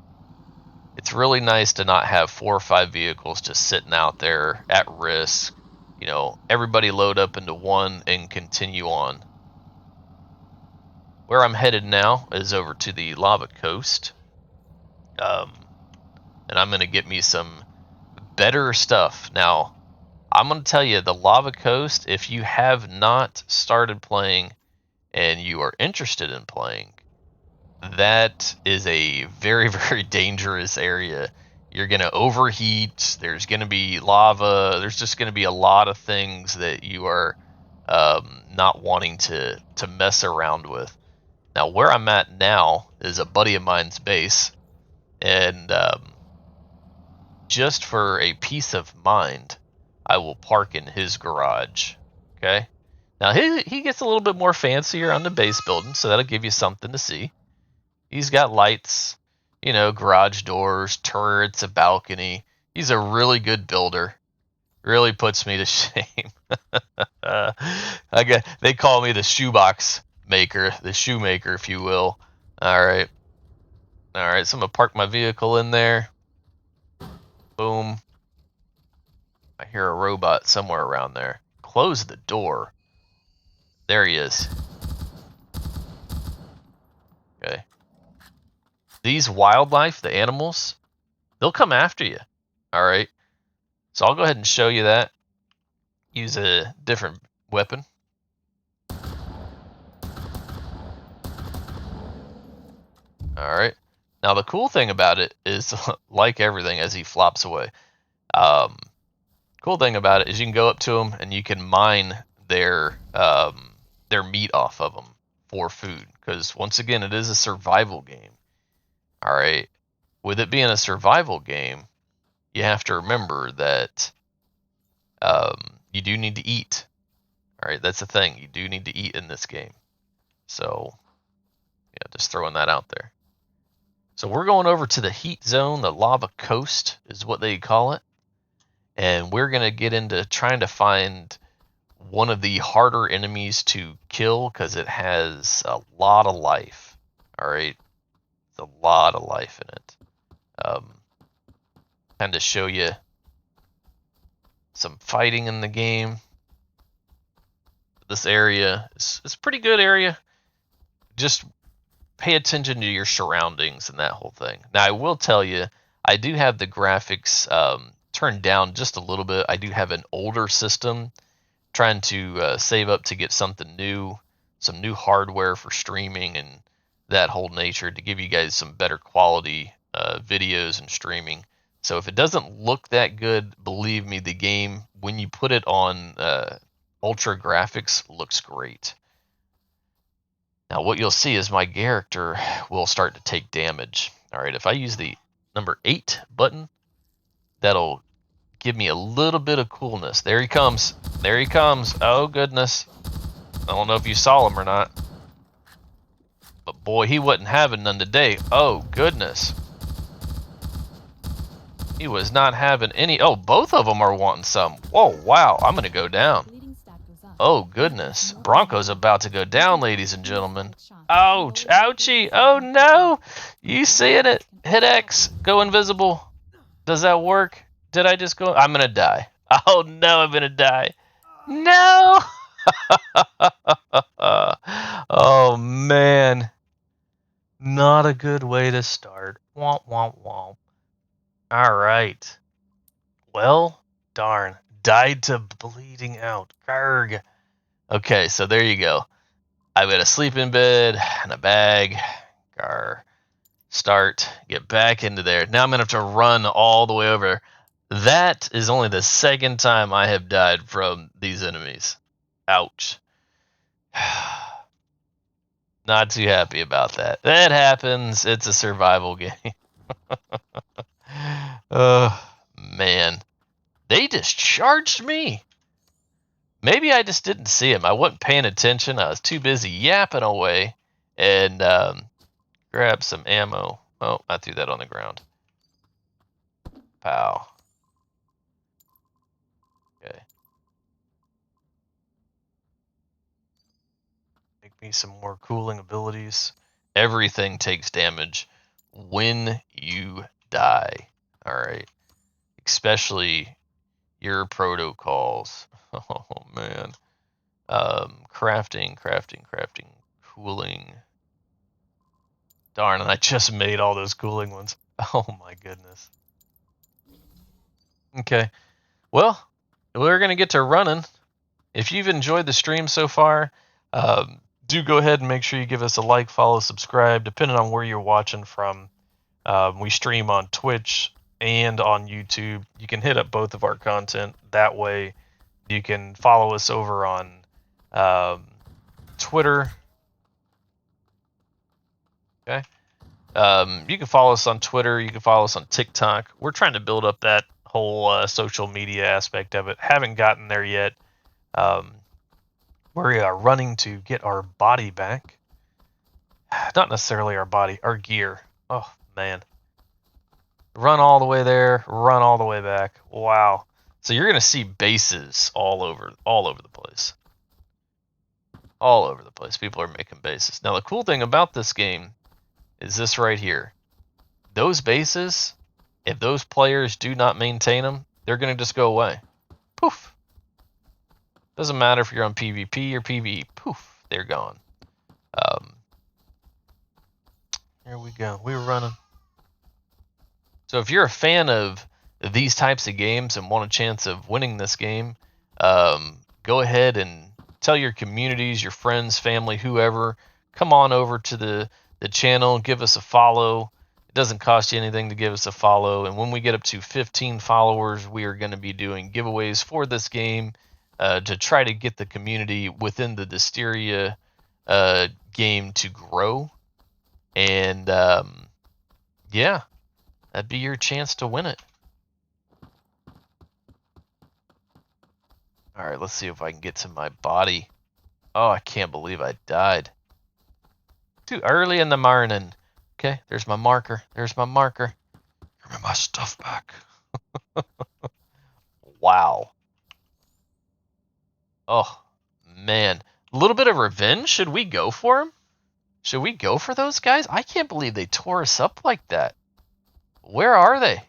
it's really nice to not have 4 or 5 vehicles just sitting out there at risk. You know, everybody load up into one and continue on. Where I'm headed now is over to the Lava Coast. And I'm going to get me some better stuff. Now, I'm going to tell you, the Lava Coast, if you have not started playing and you are interested in playing, that is a very, very dangerous area. You're going to overheat. There's going to be lava. There's just going to be a lot of things that you are not wanting to mess around with. Now, where I'm at now is a buddy of mine's base, and just for a peace of mind, I will park in his garage. Okay. Now he gets a little bit more fancier on the base building, so that'll give you something to see. He's got lights, you know, garage doors, turrets, a balcony. He's a really good builder. Really puts me to shame. They call me the shoebox maker, the shoemaker, if you will. All right, all right. So I'm gonna park my vehicle in there. Boom. I hear a robot somewhere around there. Close the door. There he is. Okay. These wildlife, the animals, they'll come after you. All right. So I'll go ahead and show you that. Use a different weapon. All right. Now the cool thing about it is, like everything, as he flops away. Um, cool thing about it is you can go up to them and you can mine their meat off of them for food. Because once again, it is a survival game. All right. With it being a survival game, you have to remember that you do need to eat. All right, that's the thing. You do need to eat in this game. So Yeah, just throwing that out there. So we're going over to the heat zone. The lava coast is what they call it. And we're going to get into trying to find one of the harder enemies to kill because it has a lot of life. All right. It's a lot of life in it. Kind of show you some fighting in the game. This area is a pretty good area. Just pay attention to your surroundings and that whole thing. Now, I will tell you, I do have the graphics turned down just a little bit. I do have an older system, trying to save up to get something new, some new hardware for streaming and that whole nature to give you guys some better quality videos and streaming. So if it doesn't look that good, believe me, the game, when you put it on ultra graphics, looks great. Now, what you'll see is my character will start to take damage. All right, if I use the number 8 button, that'll give me a little bit of coolness. There he comes. There he comes. Oh, goodness. I don't know if you saw him or not. But boy, he wasn't having none today. Oh, goodness. He was not having any. Oh, both of them are wanting some. Whoa, wow. I'm going to go down. Oh, goodness. Bronco's about to go down, ladies and gentlemen. Ouch. Ouchie. Oh, no. You seeing it? Hit X. Go invisible. Does that work? Did I just go? I'm going to die. Oh, no, I'm going to die. No. Oh, man. Not a good way to start. Womp, womp, womp. All right. Well, darn. Died to bleeding out. Garg. Okay, so there you go. I've got a sleeping bed and a bag. Gar. Start. Get back into there. Now I'm going to have to run all the way over. That is only the second time I have died from these enemies. Ouch. Not too happy about that. That happens. It's a survival game. Man. They just charged me. Maybe I just didn't see him. I wasn't paying attention. I was too busy yapping away and grab some ammo. Oh, I threw that on the ground. Pow. Okay. Make me some more cooling abilities. Everything takes damage when you die. All right. Especially your protocols. Oh, man. Crafting, cooling. Darn, and I just made all those cooling ones. Oh my goodness. Okay. Well, we're going to get to running. If you've enjoyed the stream so far, do go ahead and make sure you give us a like, follow, subscribe, depending on where you're watching from. We stream on Twitch and on YouTube. You can hit up both of our content. That way, you can follow us over on Twitter. Okay. You can follow us on Twitter. You can follow us on TikTok. We're trying to build up that whole social media aspect of it. Haven't gotten there yet. We are running to get our body back. Not necessarily our body, our gear. Oh, man. Run all the way there, run all the way back. Wow. So you're going to see bases all over the place. All over the place. People are making bases. Now, the cool thing about this game is this right here. Those bases, if those players do not maintain them, they're going to just go away. Poof. Doesn't matter if you're on PvP or PvE. Poof. They're gone. Here we go. We're running. So if you're a fan of these types of games and want a chance of winning this game, go ahead and tell your communities, your friends, family, whoever, come on over to the channel, give us a follow. It doesn't cost you anything to give us a follow. And when we get up to 15 followers, we are going to be doing giveaways for this game to try to get the community within the Dysterra game to grow. And yeah, that'd be your chance to win it. All right, let's see if I can get to my body. Oh, I can't believe I died. Too early in the morning. Okay, there's my marker. There's my marker. Give me my stuff back. Wow. Oh, man. A little bit of revenge? Should we go for him? Should we go for those guys? I can't believe they tore us up like that. Where are they?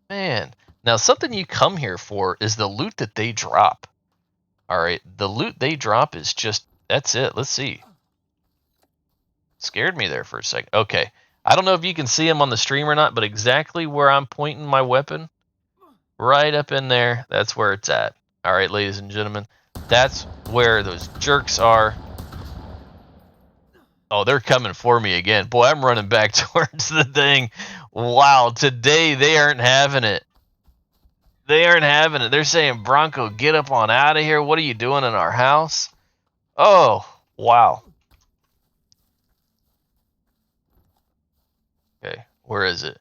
Man. Now, something you come here for is the loot that they drop. Alright, the loot they drop is just, that's it. Let's see. Scared me there for a second. Okay. I don't know if you can see them on the stream or not, but exactly where I'm pointing my weapon, right up in there, that's where it's at. Alright, ladies and gentlemen, that's where those jerks are. Oh, they're coming for me again. Boy, I'm running back towards the thing. Wow, today they aren't having it. They aren't having it. They're saying, Bronco, get up on out of here. What are you doing in our house? Oh, wow. Okay, where is it?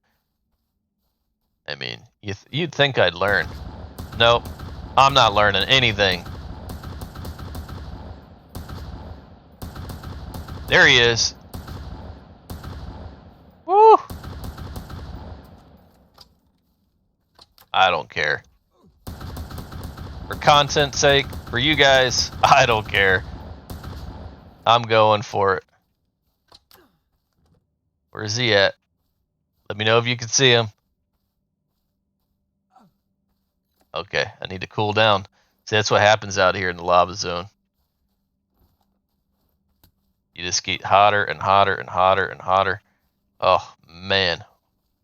I mean, you'd think I'd learn. Nope, I'm not learning anything. There he is. Woo! I don't care. For content's sake, for you guys, I don't care. I'm going for it. Where's he at? Let me know if you can see him. Okay, I need to cool down. See, that's what happens out here in the lava zone. You just get hotter and hotter and hotter and hotter. Oh, man.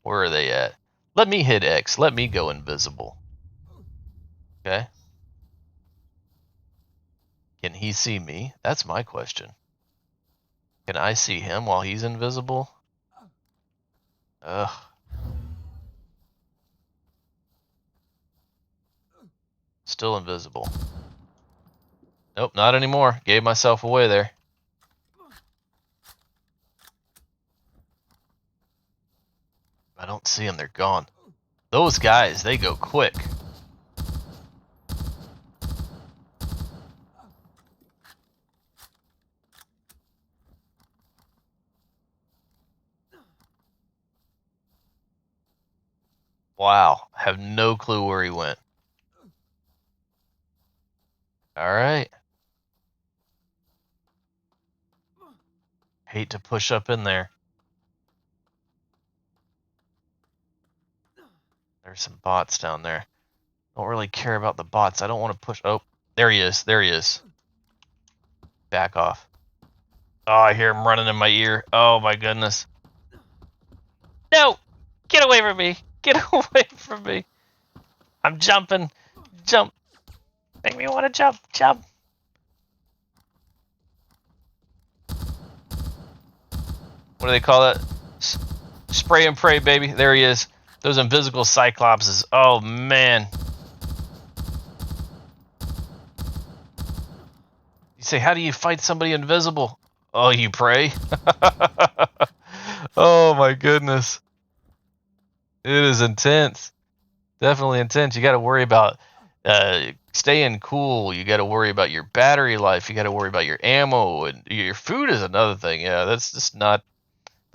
Where are they at? Let me hit X. Let me go invisible. Okay. Can he see me? That's my question. Can I see him while he's invisible? Ugh. Still invisible. Nope, not anymore. Gave myself away there. I don't see them. They're gone. Those guys, they go quick. Wow. I have no clue where he went. Alright. Hate to push up in there. There's some bots down there. Don't really care about the bots. I don't want to push. Oh, there he is. There he is. Back off. Oh, I hear him running in my ear. Oh, my goodness. No! Get away from me! Get away from me! I'm jumping. Jump. Make me want to jump. Jump. What do they call that? Spray and pray, baby. There he is. Those invisible Cyclopses. Oh, man. You say, how do you fight somebody invisible? Oh, you pray? Oh, my goodness. It is intense. Definitely intense. You got to worry about staying cool. You got to worry about your battery life. You got to worry about your ammo. And your food is another thing. Yeah, that's just not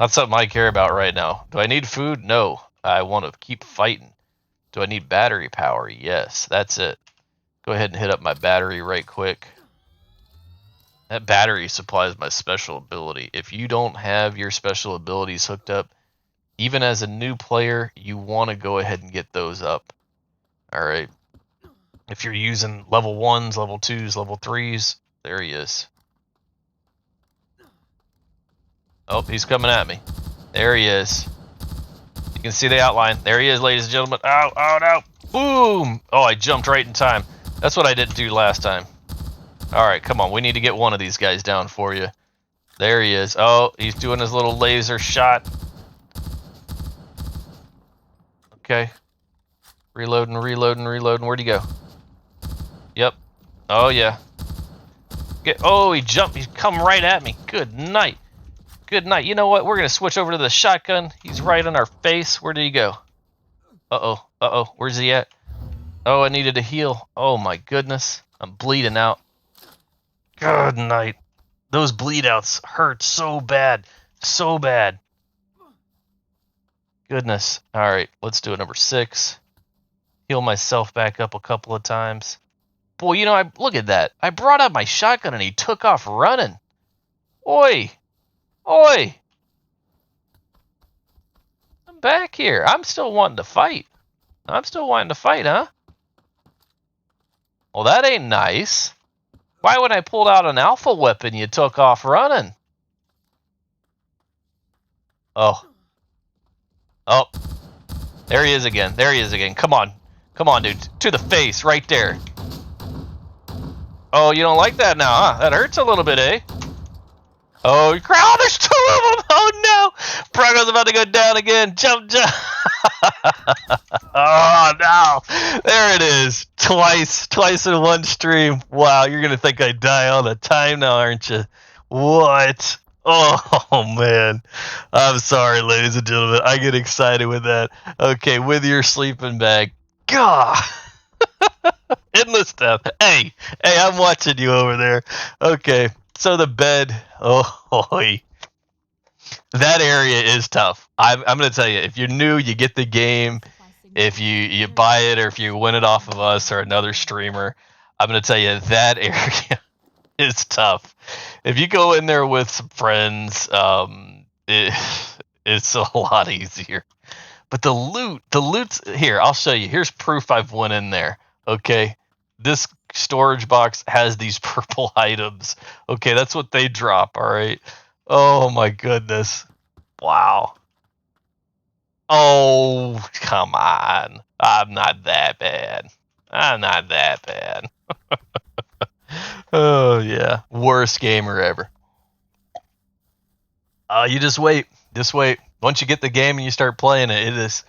something I care about right now. Do I need food? No. I want to keep fighting. Do I need battery power? Yes, that's it. Go ahead and hit up my battery right quick. That battery supplies my special ability. If you don't have your special abilities hooked up, even as a new player, you want to go ahead and get those up. Alright. If you're using level 1s, level 2s, level 3s, there he is. Oh, he's coming at me. There he is. You can see the outline. There he is, ladies and gentlemen. Oh, oh no. Boom! Oh, I jumped right in time. That's what I didn't do last time. Alright, come on. We need to get one of these guys down for you. There he is. Oh, he's doing his little laser shot. Okay. Reloading, reloading, reloading. Where'd he go? Yep. Oh, yeah. Oh, he jumped. He's come right at me. Good night. Good night. You know what? We're going to switch over to the shotgun. He's right on our face. Where did he go? Uh-oh. Uh-oh. Where's he at? Oh, I needed to heal. Oh, my goodness. I'm bleeding out. Good night. Those bleed outs hurt so bad. So bad. Goodness. All right, let's do it. Number 6. Heal myself back up a couple of times. Boy, you know, look at that. I brought out my shotgun and he took off running. Oi. Oi. I'm back here. I'm still wanting to fight. Huh? Well, that ain't nice. Why when I pulled out an alpha weapon, you took off running? Oh. Oh. There he is again. Come on. Come on, dude. To the face, right there. Oh, you don't like that now, huh? That hurts a little bit, eh? Oh, there's 2 of them! Oh, no! Bronco's about to go down again. Jump. Oh, no! There it is. Twice in one stream. Wow, you're going to think I die all the time now, aren't you? What? Oh, man. I'm sorry, ladies and gentlemen. I get excited with that. Okay, with your sleeping bag. God! Endless death. Hey, I'm watching you over there. Okay, so the bed. Oh, that area is tough. I'm going to tell you, if you're new, you get the game. If you buy it or if you win it off of us or another streamer, I'm going to tell you that area is tough. If you go in there with some friends, it's a lot easier. But the loot's here. I'll show you. Here's proof I've went in there. Okay, this storage box has these purple items. Okay, that's what they drop. All right. Oh my goodness. Wow. Oh, come on. I'm not that bad. Oh yeah, worst gamer ever. You just wait. Once you get the game and you start playing it, it is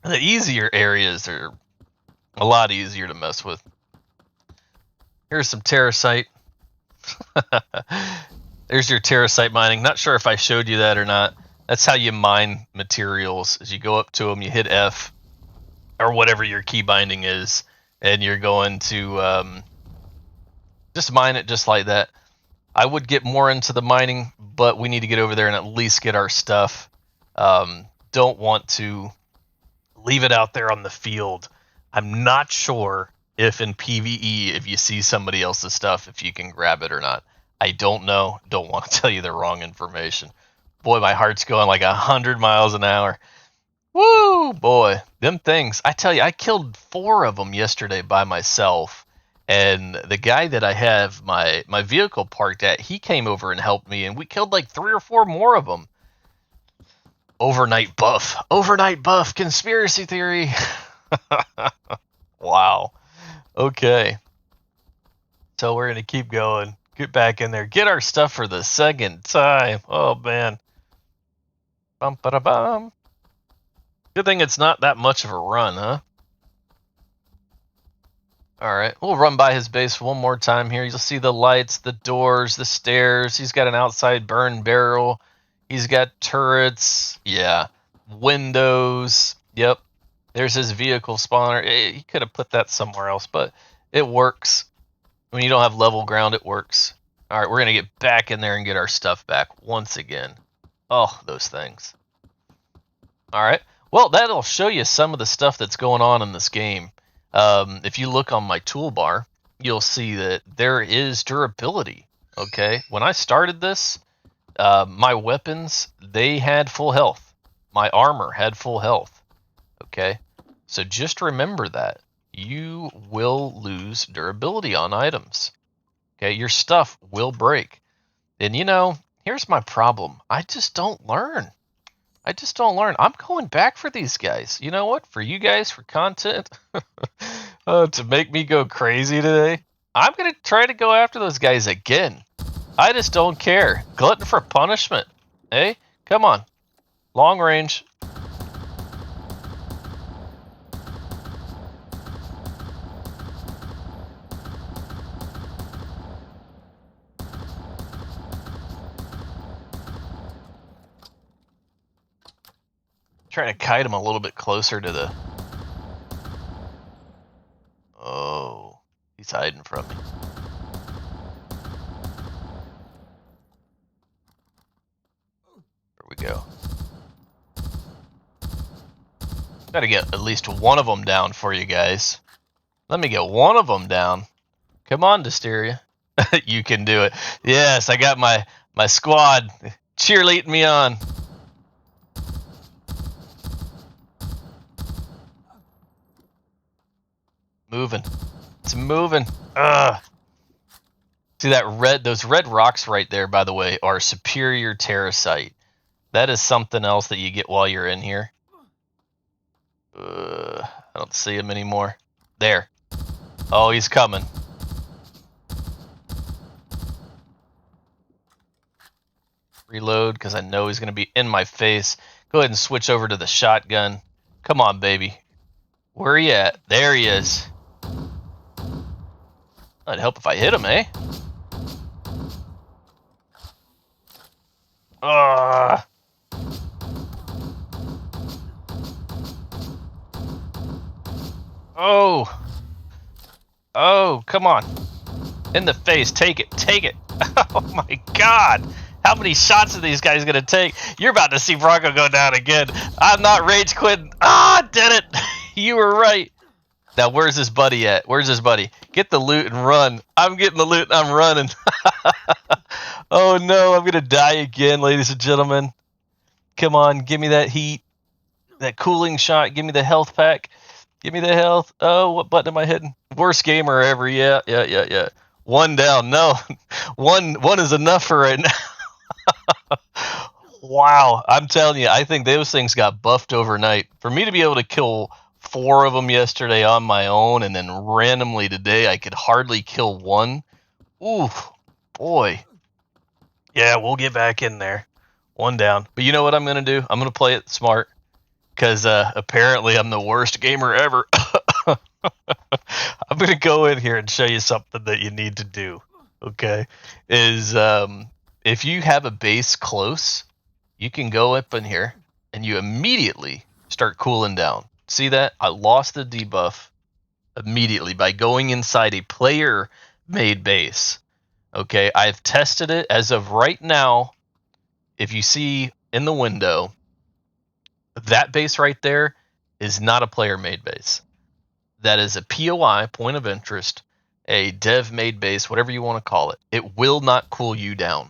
the easier areas are a lot easier to mess with. Here's some terracite. There's your terracite mining. Not sure if I showed you that or not. That's how you mine materials. As you go up to them, you hit F or whatever your key binding is, and you're going to just mine it just like that. I would get more into the mining, but we need to get over there and at least get our stuff. Don't want to leave it out there on the field. I'm not sure if in PvE, if you see somebody else's stuff, if you can grab it or not. I don't know. Don't want to tell you the wrong information. Boy, my heart's going like 100 miles an hour. Woo, boy. Them things. I tell you, I killed 4 of them yesterday by myself. And the guy that I have my vehicle parked at, he came over and helped me, and we killed like 3 or 4 more of them. Overnight buff, conspiracy theory. Wow. Okay. So we're going to keep going. Get back in there. Get our stuff for the second time. Oh, man. Bum, ba, da, bum. Good thing it's not that much of a run, huh? Alright, we'll run by his base one more time here. You'll see the lights, the doors, the stairs. He's got an outside burn barrel. He's got turrets. Yeah. Windows. Yep. There's his vehicle spawner. He could have put that somewhere else, but it works. When you don't have level ground, it works. Alright, we're going to get back in there and get our stuff back once again. Oh, those things. Alright. Well, that'll show you some of the stuff that's going on in this game. If you look on my toolbar, you'll see that there is durability. Okay, when I started this, my weapons, they had full health. My armor had full health. Okay, so just remember that. You will lose durability on items. Okay, your stuff will break. And you know, here's my problem. I just don't learn. I'm going back for these guys. You know what? For you guys, for content, to make me go crazy today, I'm going to try to go after those guys again. I just don't care. Glutton for punishment. Hey, come on. Long range. Trying to kite him a little bit closer to the... Oh, he's hiding from me. Gotta get at least one of them down for you guys. Let me get one of them down. Come on, Dysteria. You can do it. Yes, I got my squad cheerleading me on. Moving. It's moving. Ugh. See that those red rocks right there, by the way, are superior terracite. That is something else that you get while you're in here. I don't see him anymore. There. Oh, he's coming. Reload, because I know he's going to be in my face. Go ahead and switch over to the shotgun. Come on, baby. Where are you at? There he is. That'd help if I hit him, eh? Ah. Oh. Oh, come on. In the face. Take it. Take it. Oh, my God. How many shots are these guys going to take? You're about to see Bronco go down again. I'm not rage quitting. Ah, did it. You were right. Now, where's his buddy at? Where's his buddy? Get the loot and run. I'm getting the loot and I'm running. Oh, no. I'm going to die again, ladies and gentlemen. Come on. Give me that heat. That cooling shot. Give me the health pack. Give me the health. Oh, what button am I hitting? Worst gamer ever. Yeah. One down. No. One is enough for right now. Wow. I'm telling you, I think those things got buffed overnight. For me to be able to kill 4 of them yesterday on my own, and then randomly today I could hardly kill one. Ooh, boy. Yeah, we'll get back in there. One down. But you know what I'm going to do? I'm going to play it smart. Because apparently I'm the worst gamer ever. I'm going to go in here and show you something that you need to do. Okay? If you have a base close, you can go up in here and you immediately start cooling down. See that? I lost the debuff immediately by going inside a player made base. Okay? I've tested it as of right now. If you see in the window, that base right there is not a player made base. That is a POI, point of interest, a dev made base, whatever you want to call it. It will not cool you down.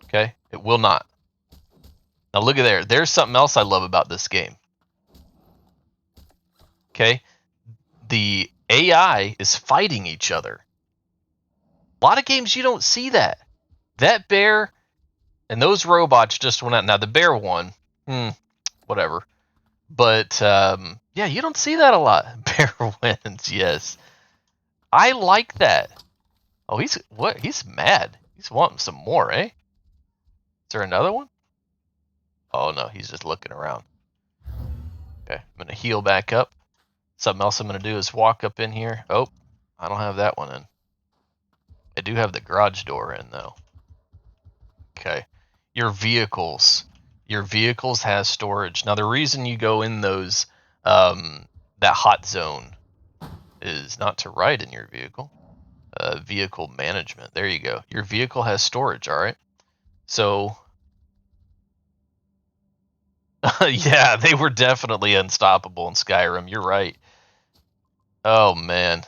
Okay? It will not. Now look at there. There's something else I love about this game. Okay? The AI is fighting each other. A lot of games you don't see that. That bear and those robots just went out. Now the bear won. Whatever. But yeah, you don't see that a lot. Bear wins, yes. I like that. Oh, he's what? He's mad. He's wanting some more, eh? Is there another one? Oh no, he's just looking around. Okay, I'm gonna heal back up. Something else I'm gonna do is walk up in here. Oh, I don't have that one in. I do have the garage door in though. Okay, your vehicles. Your vehicles has storage. Now the reason you go in those that hot zone is not to ride in your vehicle. Vehicle management. There you go. Your vehicle has storage. All right. So yeah, they were definitely unstoppable in Skyrim. You're right. Oh man.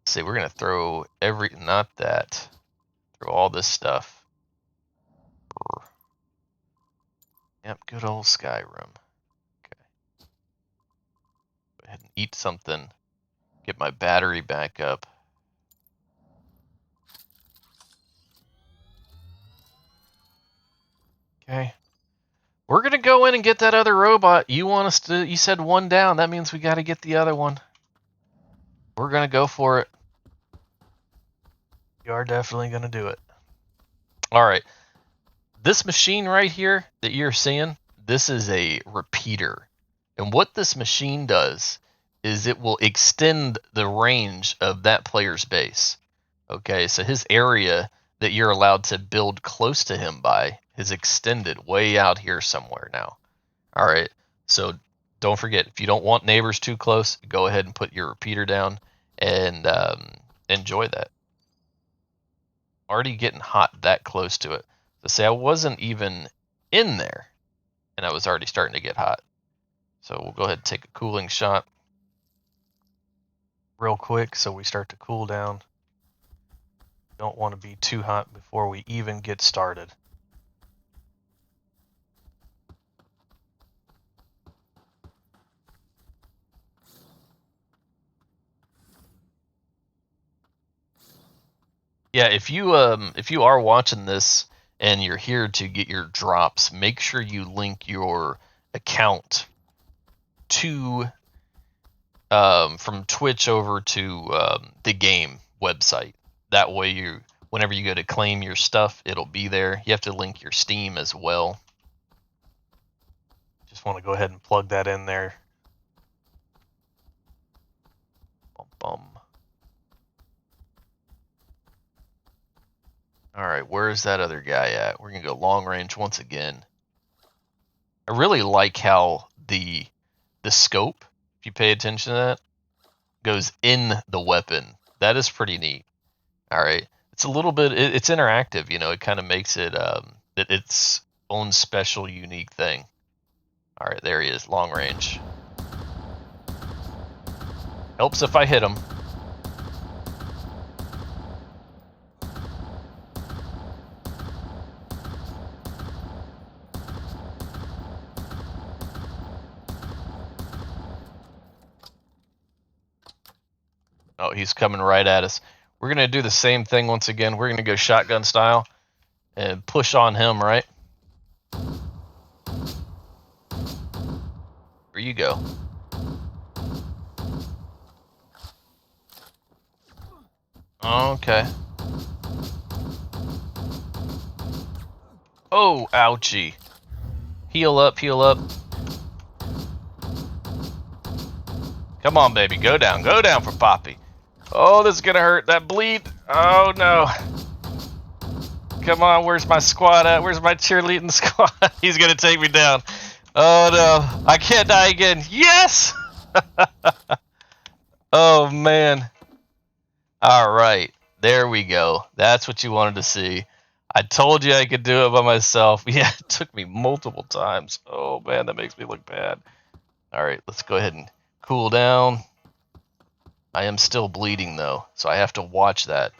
Let's see, we're gonna throw not that. Throw all this stuff. Yep, good old Skyrim. Okay. Go ahead and eat something. Get my battery back up. Okay. We're gonna go in and get that other robot. You want us to? You said one down. That means we got to get the other one. We're gonna go for it. You are definitely gonna do it. All right. This machine right here that you're seeing, this is a repeater. And what this machine does is it will extend the range of that player's base. Okay, so his area that you're allowed to build close to him by is extended way out here somewhere now. All right, so don't forget, if you don't want neighbors too close, go ahead and put your repeater down and enjoy that. Already getting hot that close to it. So say I wasn't even in there and I was already starting to get hot. So we'll go ahead and take a cooling shot real quick so we start to cool down. Don't want to be too hot before we even get started. Yeah, if you are watching this and you're here to get your drops, make sure you link your account to from Twitch over to the game website. That way, whenever you go to claim your stuff, it'll be there. You have to link your Steam as well. Just want to go ahead and plug that in there. Bum, bum. All right, where's that other guy at? We're gonna go long range once again. I really like how the scope, if you pay attention to that, goes in the weapon. That is pretty neat. All right, it's a little bit. It's interactive. You know, it kind of makes it its own special, unique thing. All right, there he is, long range. Helps if I hit him. Oh, he's coming right at us. We're gonna do the same thing once again. We're gonna go shotgun style and push on him. Right. There you go. Okay. Oh, ouchie. Heal up, heal up. Come on, baby. Go down for Poppy. Oh, this is gonna hurt. That bleed. Oh, no. Come on, where's my squad at? Where's my cheerleading squad? He's gonna take me down. Oh, no. I can't die again. Yes! Oh, man. All right. There we go. That's what you wanted to see. I told you I could do it by myself. Yeah, it took me multiple times. Oh, man, that makes me look bad. All right, let's go ahead and cool down. I am still bleeding, though, so I have to watch that.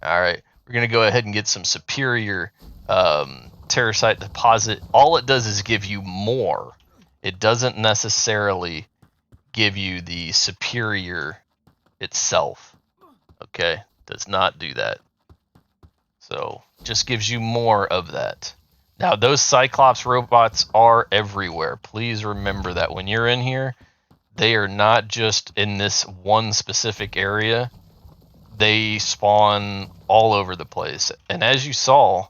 All right, we're going to go ahead and get some superior terracite deposit. All it does is give you more. It doesn't necessarily give you the superior itself. Okay, does not do that. So just gives you more of that. Now, those Cyclops robots are everywhere. Please remember that when you're in here, they are not just in this one specific area. They spawn all over the place. And as you saw,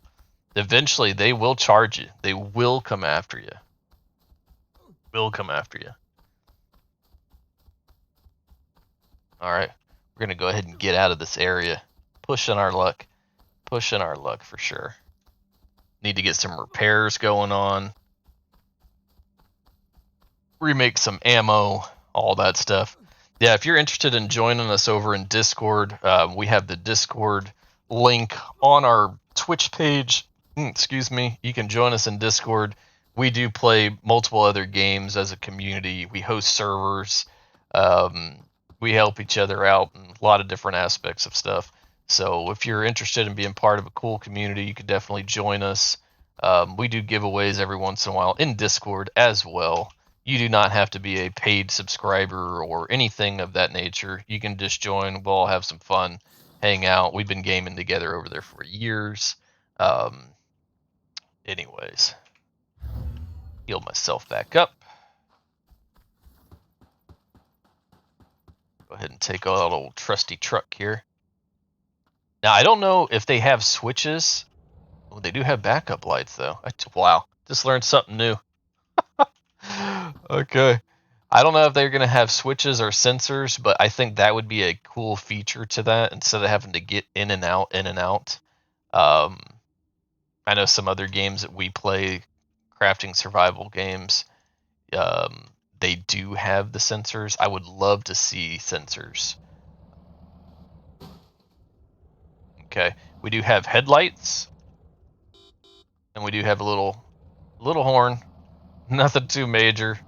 eventually they will charge you. They will come after you. Will come after you. All right. We're going to go ahead and get out of this area. Pushing our luck. Pushing our luck for sure. Need to get some repairs going on. Remake some ammo, all that stuff. Yeah, if you're interested in joining us over in Discord, we have the Discord link on our Twitch page. Excuse me. You can join us in Discord. We do play multiple other games as a community. We host servers. We help each other out in a lot of different aspects of stuff. So if you're interested in being part of a cool community, you could definitely join us. We do giveaways every once in a while in Discord as well. You do not have to be a paid subscriber or anything of that nature. You can just join. We'll all have some fun, hang out. We've been gaming together over there for years. Anyways, heal myself back up. Go ahead and take out old trusty truck here. Now, I don't know if they have switches. Oh, they do have backup lights, though. Wow, just learned something new. Okay. I don't know if they're going to have switches or sensors, but I think that would be a cool feature to that instead of having to get in and out, in and out. I know some other games that we play, crafting survival games, they do have the sensors. I would love to see sensors. Okay. We do have headlights, and we do have a little horn. Nothing too major.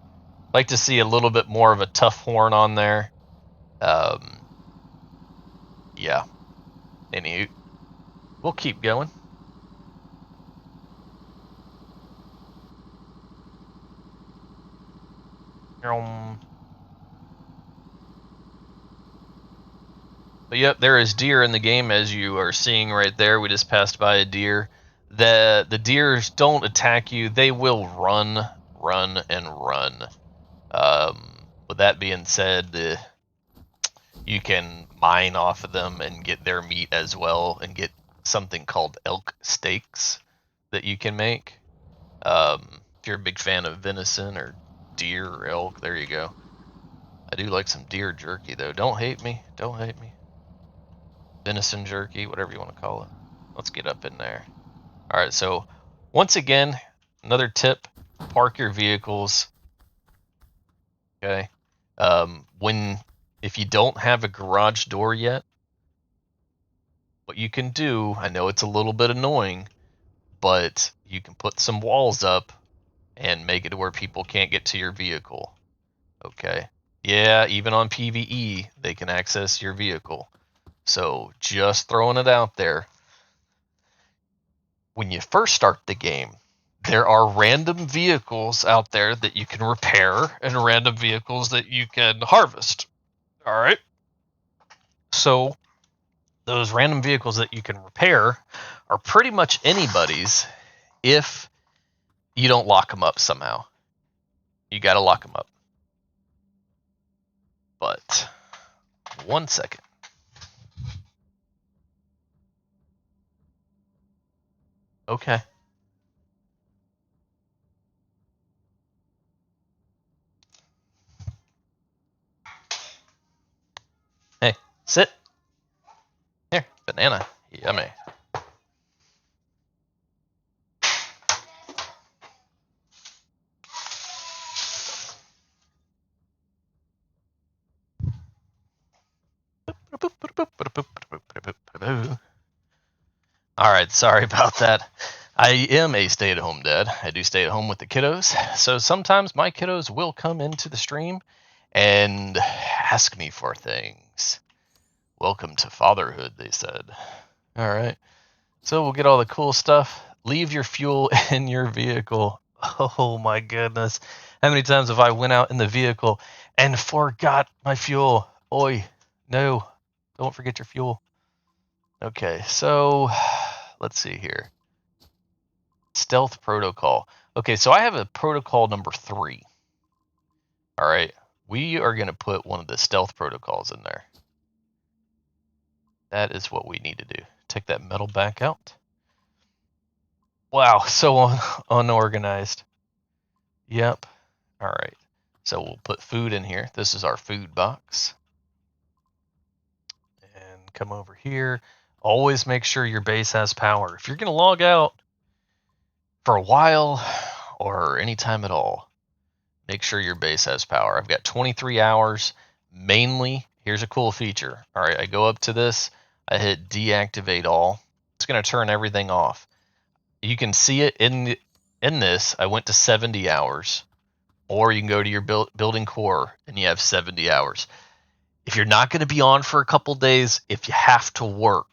Like to see a little bit more of a tough horn on there. Yeah. Anywho, we'll keep going. But yep, there is deer in the game, as you are seeing right there. We just passed by a deer. The deers don't attack you; they will run, run, and run. With that being said, you can mine off of them and get their meat as well, and get something called elk steaks that you can make. If you're a big fan of venison or deer or elk, there you go. I do like some deer jerky though. Don't hate me. Don't hate me. Venison jerky, whatever you want to call it. Let's get up in there. All right, so once again, another tip: park your vehicles. Okay, when if you don't have a garage door yet, what you can do, I know it's a little bit annoying, but you can put some walls up and make it to where people can't get to your vehicle. Okay. Yeah, even on PvE, they can access your vehicle. So just throwing it out there. When you first start the game, there are random vehicles out there that you can repair and random vehicles that you can harvest. All right. So those random vehicles that you can repair are pretty much anybody's if you don't lock them up somehow. You got to lock them up. But 1 second. Okay. Hey, sit. Here, banana. Yummy. All right, sorry about that. I am a stay at home dad. I do stay at home with the kiddos. So sometimes my kiddos will come into the stream and ask me for things. Welcome to fatherhood, they said. All right. So we'll get all the cool stuff. Leave your fuel in your vehicle. Oh my goodness. How many times have I went out in the vehicle and forgot my fuel? Oi, no. Don't forget your fuel. Okay, so let's see here. Stealth protocol. Okay, so I have a protocol number 3. All right, we are going to put one of the stealth protocols in there. That is what we need to do. Take that metal back out. Wow, so unorganized. Yep. All right. So we'll put food in here. This is our food box. And come over here. Always make sure your base has power. If you're going to log out for a while or any time at all, make sure your base has power. I've got 23 hours. Mainly, here's a cool feature. All right, I go up to this. I hit deactivate all. It's going to turn everything off. You can see it in this. I went to 70 hours. Or you can go to your building core and you have 70 hours. If you're not going to be on for a couple days, if you have to work,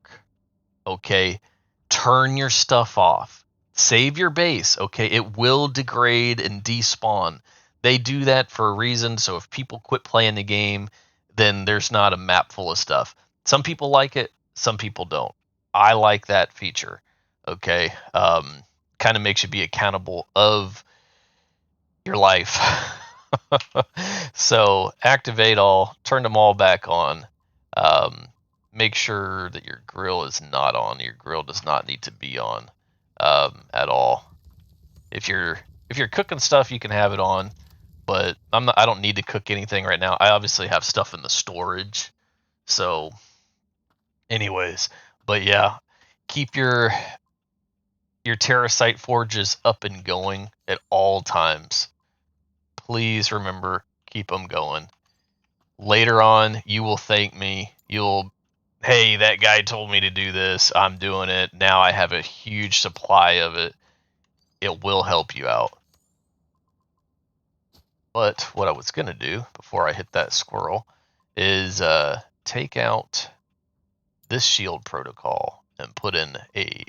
okay, turn your stuff off. Save your base, okay? It will degrade and despawn. They do that for a reason, so if people quit playing the game, then there's not a map full of stuff. Some people like it, some people don't. I like that feature, okay? Kind of makes you be accountable of your life. So activate all, turn them all back on. Um, Make sure that your grill is not on. Your grill does not need to be on at all. If you're cooking stuff, you can have it on, but I don't need to cook anything right now. I obviously have stuff in the storage. So, anyways, but yeah, keep your terracite forges up and going at all times. Please remember, keep them going. Later on, you will thank me. Hey, that guy told me to do this. I'm doing it. Now I have a huge supply of it. It will help you out. But what I was going to do before I hit that squirrel is take out this shield protocol and put in a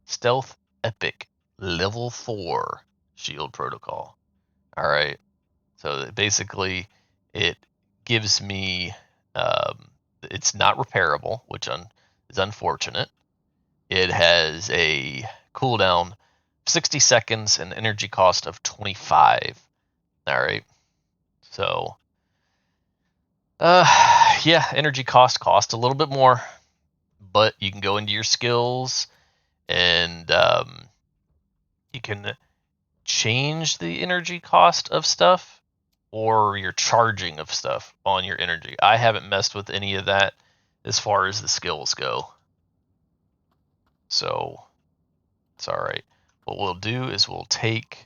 stealth epic level 4 shield protocol. All right. So basically, it gives me. It's not repairable, which is unfortunate. It has a cooldown 60 seconds and energy cost of 25. All right. So, yeah, energy cost a little bit more, but you can go into your skills and you can change the energy cost of stuff or your charging of stuff on your energy. I haven't messed with any of that as far as the skills go. So it's all right. What we'll do is we'll take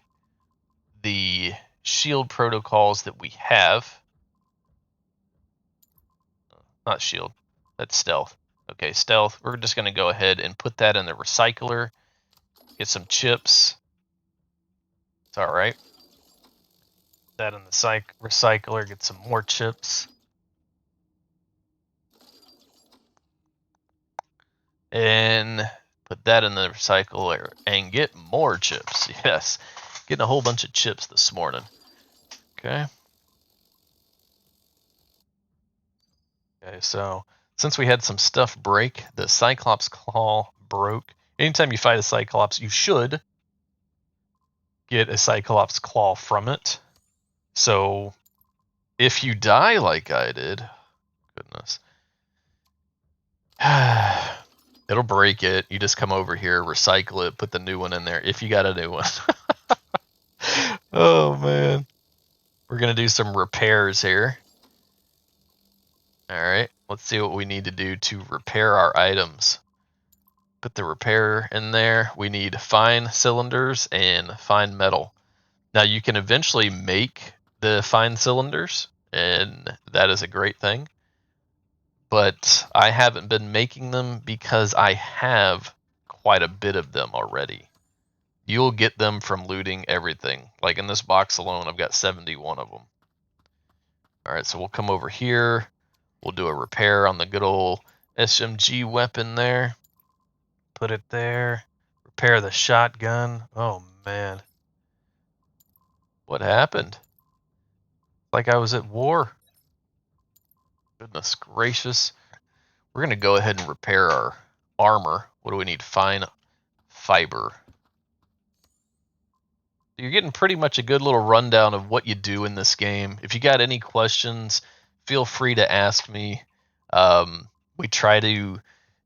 the shield protocols that we have. Not shield, that's stealth. Okay, stealth. We're just going to go ahead and put that in the recycler. Get some chips. It's all right. That in the recycler. Get some more chips. And put that in the recycler and get more chips. Yes, getting a whole bunch of chips this morning. Okay. Okay, so since we had some stuff break, the Cyclops claw broke. Anytime you fight a Cyclops, you should get a Cyclops claw from it. So if you die like I did, goodness, it'll break it. You just come over here, recycle it, put the new one in there if you got a new one. Oh man. We're going to do some repairs here. All right, let's see what we need to do to repair our items. Put the repair in there. We need fine cylinders and fine metal. Now you can eventually make the fine cylinders, and that is a great thing. But I haven't been making them because I have quite a bit of them already. You'll get them from looting everything. Like in this box alone, I've got 71 of them. All right, so we'll come over here. We'll do a repair on the good old SMG weapon there. Put it there. Repair the shotgun. Oh, man. What happened? Like I was at war. Goodness gracious. We're going to go ahead and repair our armor. What do we need? Fine fiber. You're getting pretty much a good little rundown of what you do in this game. If you got any questions, feel free to ask me. We try to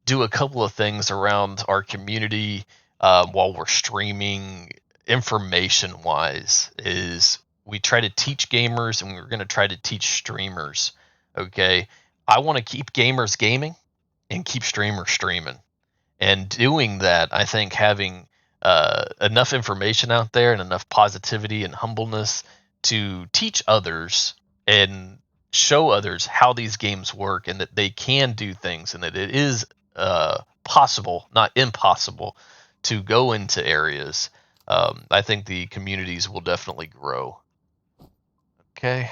do a couple of things around our community while we're streaming. Information wise, is we try to teach gamers, and we're going to try to teach streamers. Okay, I want to keep gamers gaming and keep streamers streaming. And doing that, I think having enough information out there and enough positivity and humbleness to teach others and show others how these games work and that they can do things and that it is possible, not impossible, to go into areas. I think the communities will definitely grow. Okay.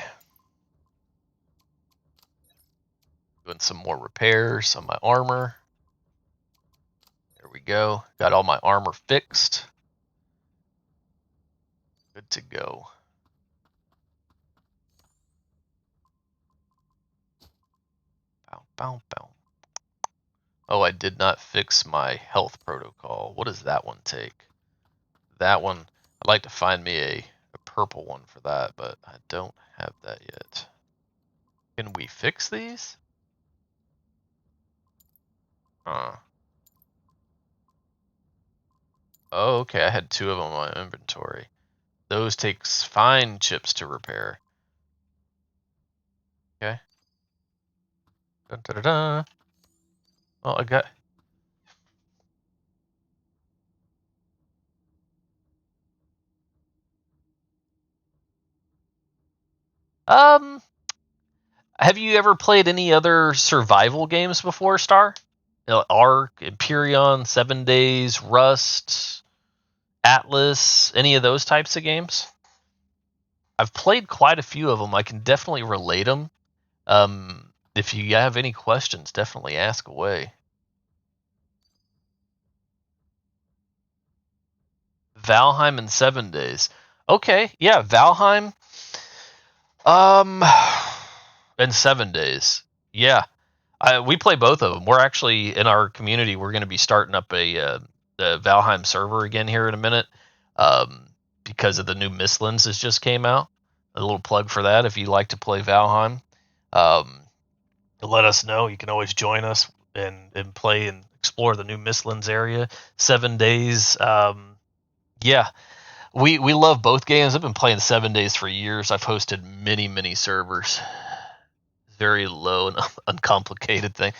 Doing some more repairs on my armor. There we go. Got all my armor fixed. Good to go. Bow, bow, bow. Oh, I did not fix my health protocol. What does that one take? That one, I'd like to find me a purple one for that, but I don't have that yet. Can we fix these? Huh. Oh, okay, I had 2 of them in my inventory. Those takes fine chips to repair. Okay. Dun, dun, dun, dun. Oh, I got... Um, have you ever played any other survival games before, Star? Ark, Empyrean, 7 Days, Rust, Atlas, any of those types of games? I've played quite a few of them. I can definitely relate them. If you have any questions, definitely ask away. Valheim in 7 days. Okay, yeah, Valheim. Um, in 7 days. Yeah, we play both of them. We're actually in our community. We're going to be starting up the Valheim server again here in a minute, um, because of the new Mistlands that just came out. A little plug for that. If you like to play Valheim, um, let us know. You can always join us and play and explore the new Mistlands area. 7 days. Yeah, we love both games. I've been playing 7 days for years. I've hosted many servers. Very low and uncomplicated thing.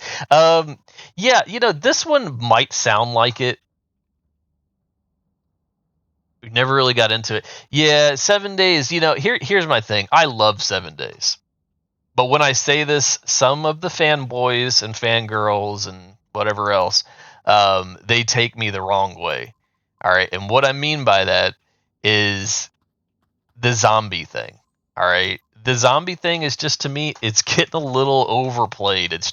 Yeah, this one might sound like it. We never really got into it. Yeah, 7 days. Here's my thing. I love 7 days, but when I say this, some of the fanboys and fangirls and whatever else, they take me the wrong way. All right, and what I mean by that is the zombie thing. All right. The zombie thing is just, to me, it's getting a little overplayed. It's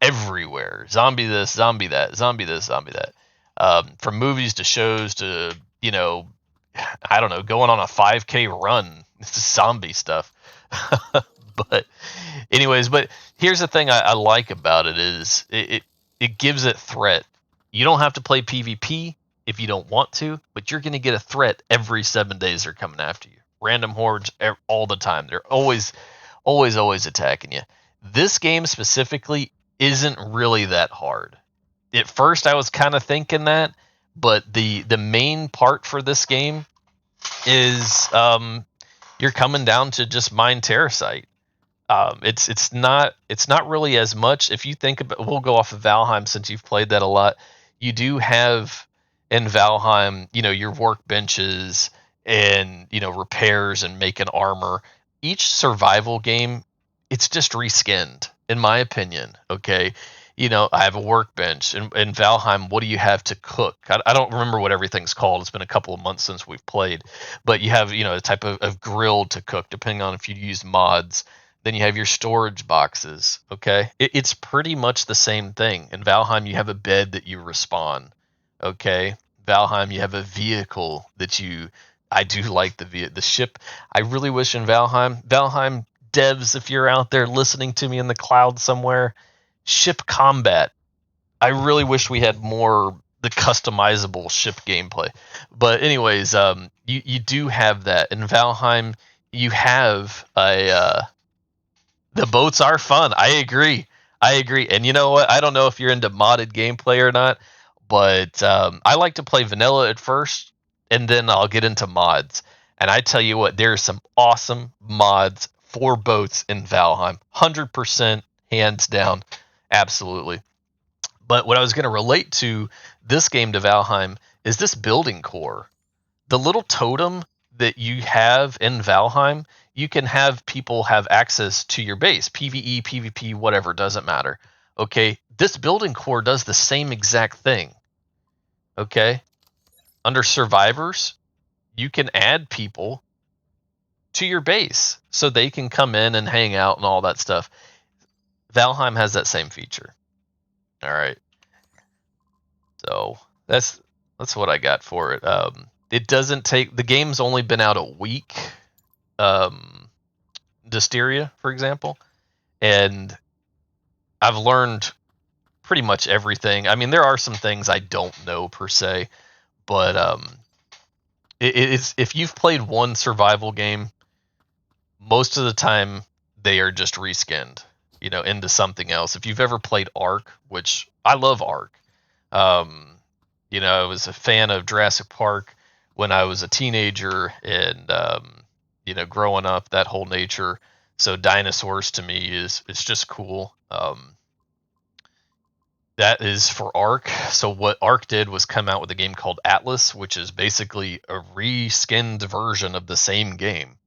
everywhere. Zombie this, zombie that, zombie this, zombie that. From movies to shows to, I don't know, going on a 5K run. It's zombie stuff. But anyways, here's the thing I like about it is it gives it threat. You don't have to play PvP if you don't want to, but you're going to get a threat every 7 days. They're coming after you. Random hordes all the time. They're always attacking you. This game specifically isn't really that hard. At first, I was kind of thinking that, but the main part for this game is you're coming down to just mine terracite. It's not really as much. If you think about, we'll go off of Valheim since you've played that a lot. You do have in Valheim, your workbenches and repairs and making armor. Each survival game, it's just reskinned, in my opinion. Okay, I have a workbench in Valheim. What do you have to cook? I don't remember what everything's called. It's been a couple of months since we've played, but you have a type of grill to cook, depending on if you use mods. Then you have your storage boxes. Okay, it's pretty much the same thing. In Valheim, you have a bed that you respawn. Okay, Valheim, you have a vehicle that you. I do like the ship. I really wish in Valheim devs, if you're out there listening to me in the cloud somewhere, ship combat. I really wish we had more the customizable ship gameplay. But anyways, you do have that in Valheim. You have the boats are fun. I agree. I agree. And you know what? I don't know if you're into modded gameplay or not, but I like to play vanilla at first, and then I'll get into mods. And I tell you what, there's some awesome mods for boats in Valheim. 100%, hands down. Absolutely. But what I was going to relate to this game to Valheim is this building core. The little totem that you have in Valheim, you can have people have access to your base, PvE, PvP, whatever, doesn't matter. Okay, this building core does the same exact thing. Okay, under survivors, you can add people to your base so they can come in and hang out and all that stuff. Valheim has that same feature. All right, so that's what I got for it. It doesn't take, the game's only been out a week. Dysteria, for example, and I've learned pretty much everything. I mean, there are some things I don't know per se, but it's, if you've played one survival game, most of the time they are just reskinned, into something else. If you've ever played Ark, which I love Ark, um, I was a fan of Jurassic Park when I was a teenager, and growing up, that whole nature. So dinosaurs to me is it's just cool. That is for Ark. So what Ark did was come out with a game called Atlas, which is basically a reskinned version of the same game.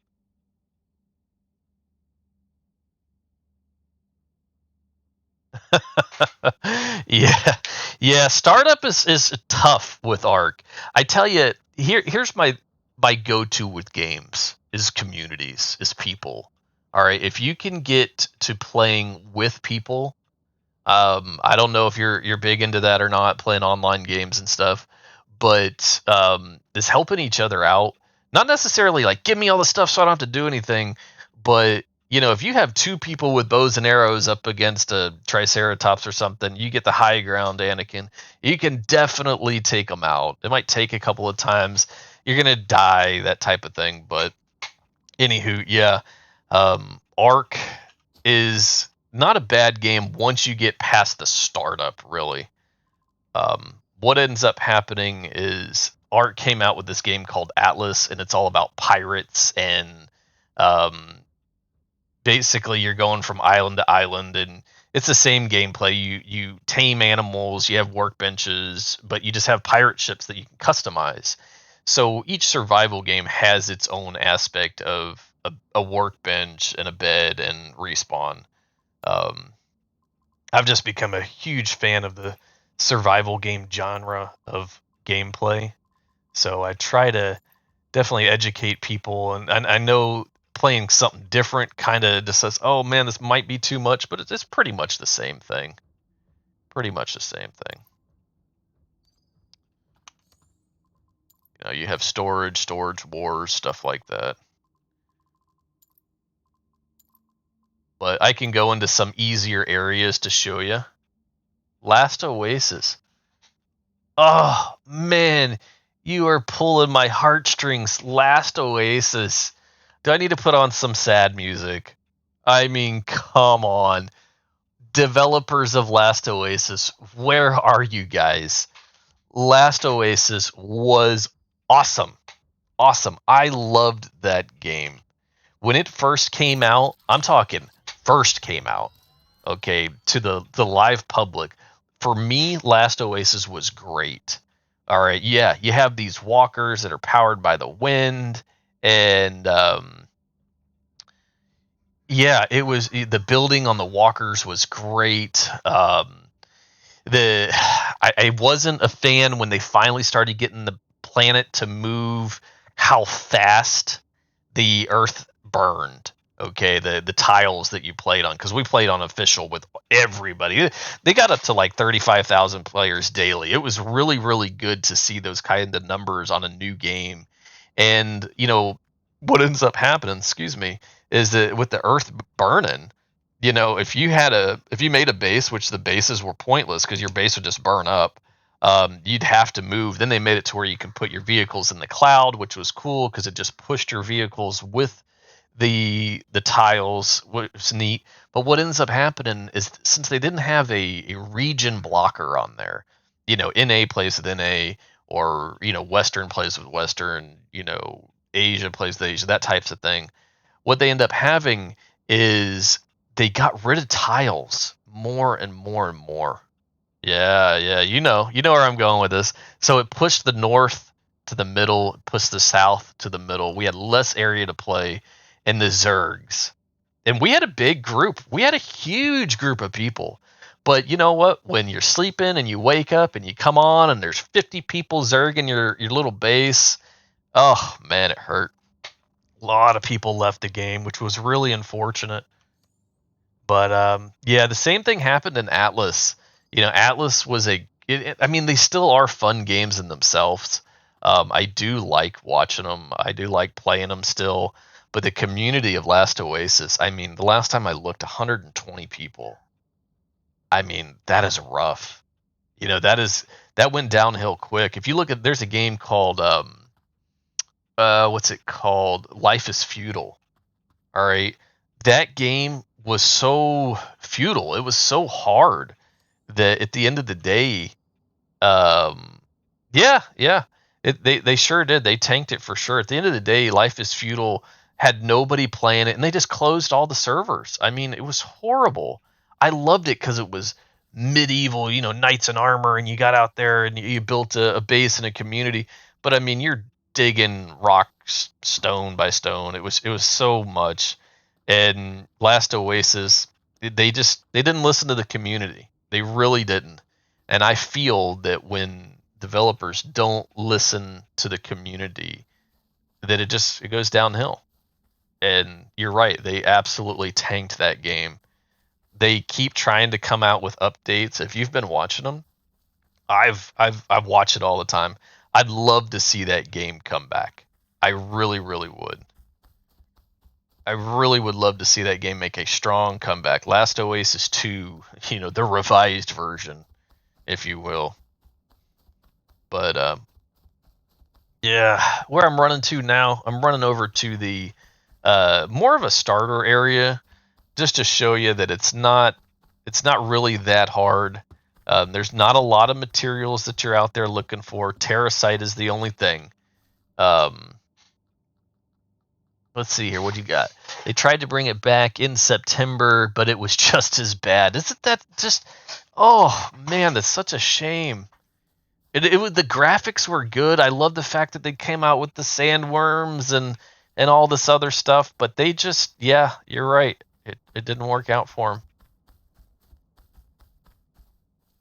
Yeah, yeah. Startup is tough with Ark. I tell you, here's my my go-to with games is communities, is people. All right, if you can get to playing with people, I don't know if you're big into that or not, playing online games and stuff, but is helping each other out. Not necessarily like give me all the stuff so I don't have to do anything, but if you have two people with bows and arrows up against a Triceratops or something, you get the high ground, Anakin. You can definitely take them out. It might take a couple of times. You're gonna die, that type of thing. But anywho, yeah, Ark is not a bad game once you get past the startup, really. What ends up happening is Art came out with this game called Atlas, and it's all about pirates and um, basically you're going from island to island, and it's the same gameplay. You tame animals, you have workbenches, but you just have pirate ships that you can customize. So each survival game has its own aspect of a workbench and a bed and respawn. Um, I've just become a huge fan of the survival game genre of gameplay. So I try to definitely educate people, and I know playing something different kind of just says, "Oh man, this might be too much," but it's pretty much the same thing. Pretty much the same thing. You have storage wars, stuff like that. But I can go into some easier areas to show you. Last Oasis. Oh man, you are pulling my heartstrings. Last Oasis. Do I need to put on some sad music? I mean, come on. Developers of Last Oasis, where are you guys? Last Oasis was awesome. Awesome. I loved that game. When it first came out, I'm talking first came out, okay, to the live public. For me, Last Oasis was great. All right, yeah, you have these walkers that are powered by the wind, and yeah, it was the building on the walkers was great. The I wasn't a fan when they finally started getting the planet to move how fast the Earth burned. Okay, the tiles that you played on, because we played on official with everybody. They got up to like 35,000 players daily. It was really good to see those kind of numbers on a new game. And what ends up happening, excuse me, is that with the Earth burning, if you made a base, which the bases were pointless because your base would just burn up, you'd have to move. Then they made it to where you can put your vehicles in the cloud, which was cool because it just pushed your vehicles with the tiles, which was neat. But what ends up happening is, since they didn't have a region blocker on there, NA plays with NA, or Western plays with Western, Asia plays with Asia, that types of thing. What they end up having is they got rid of tiles more and more and more. Yeah, yeah, you know where I'm going with this. So it pushed the north to the middle, pushed the south to the middle. We had less area to play, and the Zergs. And we had a big group. We had a huge group of people. But you know what? When you're sleeping and you wake up and you come on and there's 50 people zerging your little base, oh man, it hurt. A lot of people left the game, which was really unfortunate. But yeah, the same thing happened in Atlas. Atlas was I mean, they still are fun games in themselves. I do like watching them. I do like playing them still. But the community of Last Oasis, I mean, the last time I looked, 120 people. I mean, that is rough. That went downhill quick. If you look at, there's a game called what's it called? Life is Feudal. All right. That game was so futile. It was so hard that at the end of the day, um, yeah, yeah, they sure did. They tanked it for sure. At the end of the day, Life is Futile had nobody playing it, and they just closed all the servers. I mean, it was horrible. I loved it because it was medieval, knights in armor, and you got out there and you built a base and a community. But I mean, you're digging rocks stone by stone. It was so much. And Last Oasis, they didn't listen to the community. They really didn't. And I feel that when developers don't listen to the community, then it goes downhill. And you're right, they absolutely tanked that game. They keep trying to come out with updates. If you've been watching them, I've watched it all the time. I'd love to see that game come back. I really, really would. I really would love to see that game make a strong comeback. Last Oasis 2, the revised version, if you will. But yeah, where I'm running to now, I'm running over to the more of a starter area, just to show you that it's not really that hard. There's not a lot of materials that you're out there looking for. Terracite is the only thing. Um, let's see here. What do you got? They tried to bring it back in September, but it was just as bad. Isn't that just? Oh man, that's such a shame. It was, the graphics were good. I love the fact that they came out with the sandworms and all this other stuff, but they just, yeah, you're right. It didn't work out for them.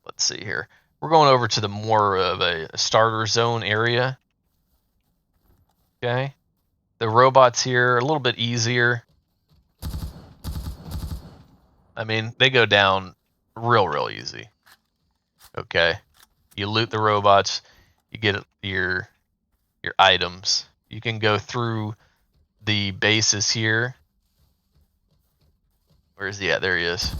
Let's see here. We're going over to the more of a starter zone area. Okay. The robots here are a little bit easier. I mean, they go down real easy. Okay. You loot the robots, you get your items. You can go through the bases here. Where is he at? There he is.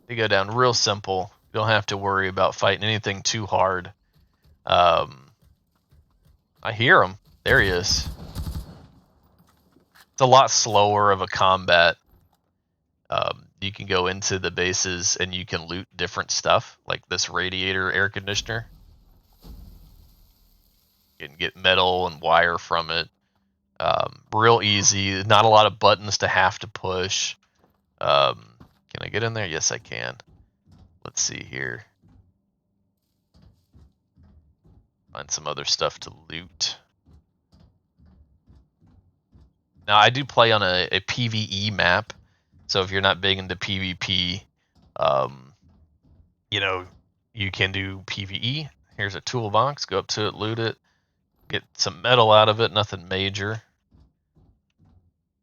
They go down real simple. You don't have to worry about fighting anything too hard. I hear him. There he is. It's a lot slower of a combat. You can go into the bases and you can loot different stuff, like this radiator air conditioner. You can get metal and wire from it. Real easy. Not a lot of buttons to have to push. Can I get in there? Yes, I can. Let's see here. Find some other stuff to loot. Now, I do play on a PvE map, so if you're not big into PvP, um, you can do PvE. Here's a toolbox. Go up to it, loot it, get some metal out of it. Nothing major.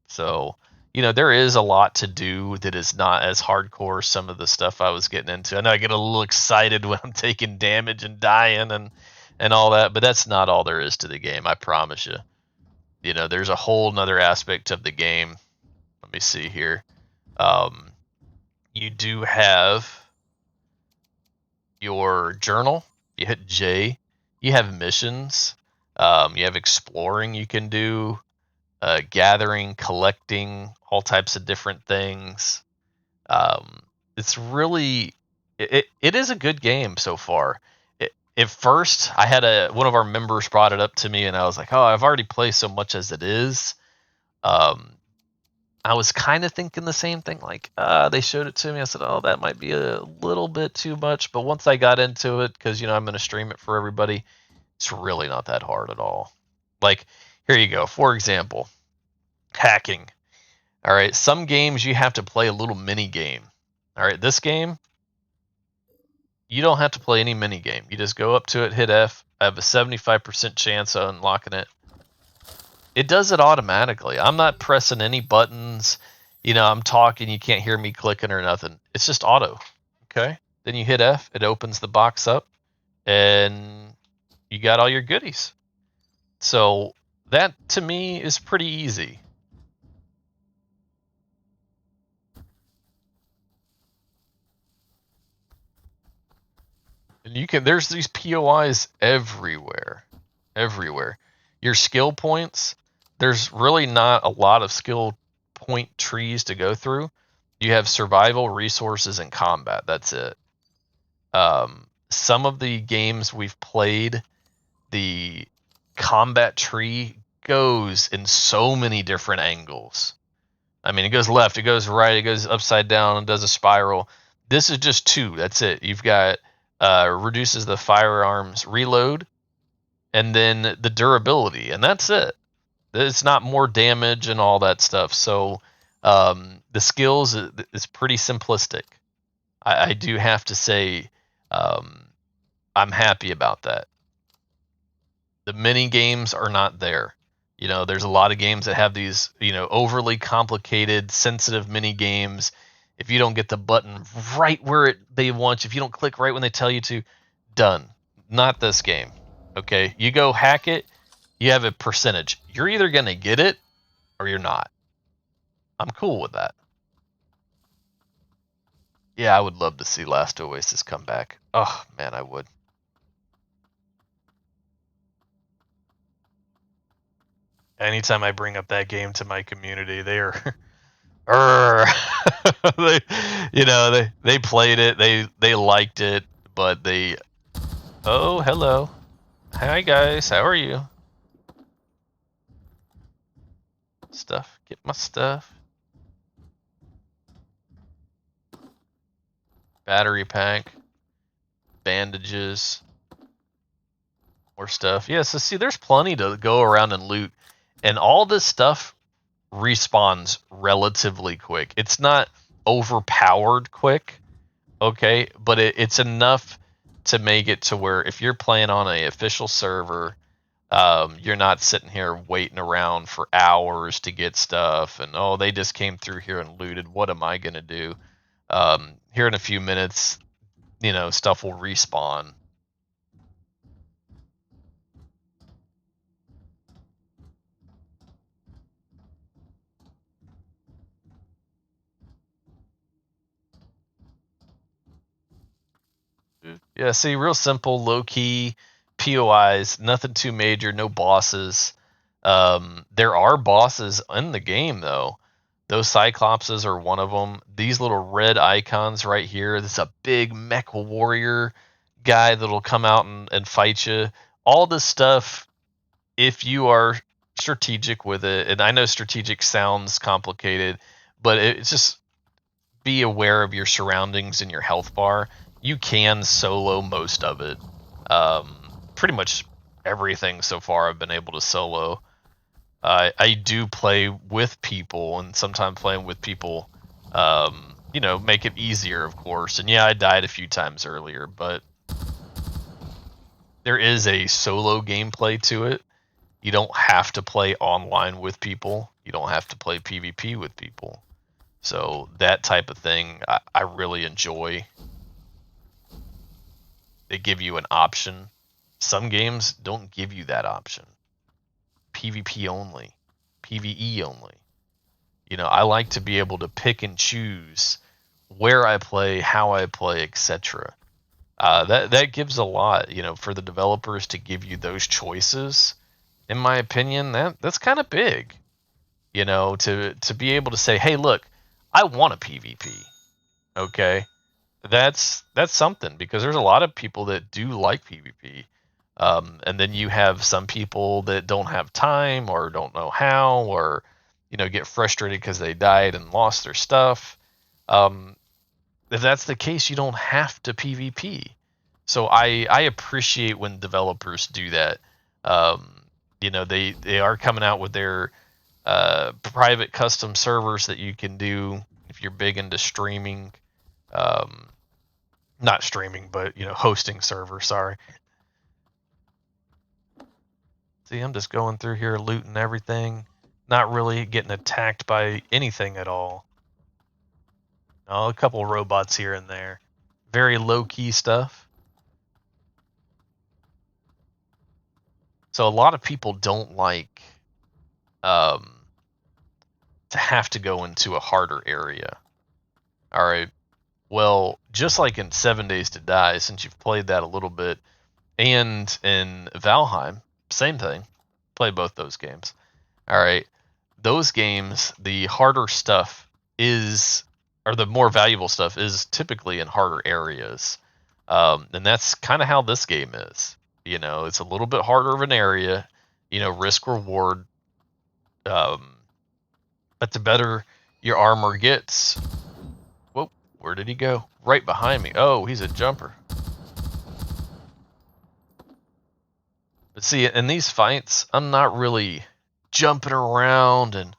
So, there is a lot to do that is not as hardcore as some of the stuff I was getting into. I know I get a little excited when I'm taking damage and dying and all that, but that's not all there is to the game. I promise you. There's a whole nother aspect of the game. Let me see here. Um, you do have your journal. You hit J. You have missions. You have exploring you can do, gathering, collecting, all types of different things. Um, it's really, it is a good game so far. At first, I had one of our members brought it up to me, and I was like, "Oh, I've already played so much as it is." Um, I was kind of thinking the same thing. Like, they showed it to me. I said, "Oh, that might be a little bit too much." But once I got into it, because I'm going to stream it for everybody, it's really not that hard at all. Like, here you go. For example, hacking. All right, some games you have to play a little mini game. All right, this game you don't have to play any mini game. You just go up to it, hit F. I have a 75% chance of unlocking it. It does it automatically. I'm not pressing any buttons. I'm talking, you can't hear me clicking or nothing. It's just auto. Okay? Then you hit F, it opens the box up, and you got all your goodies. So that to me is pretty easy. And there's these POIs everywhere. Everywhere. Your skill points, there's really not a lot of skill point trees to go through. You have survival, resources, and combat. That's it. Some of the games we've played, the combat tree goes in so many different angles. I mean, it goes left, it goes right, it goes upside down, and does a spiral. This is just two. That's it. You've got reduces the firearms reload, and then the durability, and that's it. It's not more damage and all that stuff. So the skills is pretty simplistic. I do have to say, um, I'm happy about that. The mini games are not there. There's a lot of games that have these, overly complicated, sensitive mini games. If you don't get the button right where they want you, if you don't click right when they tell you to, done. Not this game. Okay, you go hack it, you have a percentage. You're either gonna get it or you're not. I'm cool with that. Yeah, I would love to see Last Oasis come back. Oh man, I would. Anytime I bring up that game to my community, they are they they played it, they liked it, but they oh, hello. Hi guys, how are you? Stuff. Get my stuff. Battery pack, bandages, more stuff. Yeah, so see there's plenty to go around and loot, and all this stuff respawns relatively quick. It's not overpowered quick, okay, but it's enough to make it to where if you're playing on a official server, you're not sitting here waiting around for hours to get stuff and oh they just came through here and looted. What am I gonna do? Here in a few minutes, stuff will respawn. Yeah, see, real simple, low key, POIs, nothing too major, no bosses. There are bosses in the game though. Those Cyclopses are one of them. These little red icons right here. This is a big mecha warrior guy that'll come out and fight you. All this stuff, if you are strategic with it, and I know strategic sounds complicated, but it's just be aware of your surroundings and your health bar. You can solo most of it. Pretty much everything so far I've been able to solo. I do play with people, and sometimes playing with people, make it easier, of course. And yeah, I died a few times earlier, but there is a solo gameplay to it. You don't have to play online with people. You don't have to play PvP with people. So that type of thing, I really enjoy. They give you an option. Some games don't give you that option. PvP only, PvE only. I like to be able to pick and choose where I play, how I play, etc. That gives a lot, for the developers to give you those choices. In my opinion, that's kind of big, to be able to say, hey, look, I want a PvP. Okay, that's something because there's a lot of people that do like PvP. And then you have some people that don't have time or don't know how or get frustrated because they died and lost their stuff. Um, if that's the case, you don't have to PvP. So I appreciate when developers do that. Um, they are coming out with their private custom servers that you can do if you're big into streaming. Um, Not streaming, but hosting server. Sorry. See, I'm just going through here looting everything, not really getting attacked by anything at all. Oh, a couple robots here and there. Very low key stuff. So a lot of people don't like um, to have to go into a harder area. All right. Well, just like in 7 Days to Die, since you've played that a little bit, and in Valheim, same thing. Play both those games. All right. Those games, the harder stuff is, or the more valuable stuff is typically in harder areas. And that's kind of how this game is. It's a little bit harder of an area, risk reward. Um, but the better your armor gets, whoa, where did he go? Right behind me. Oh, he's a jumper. But see, in these fights, I'm not really jumping around and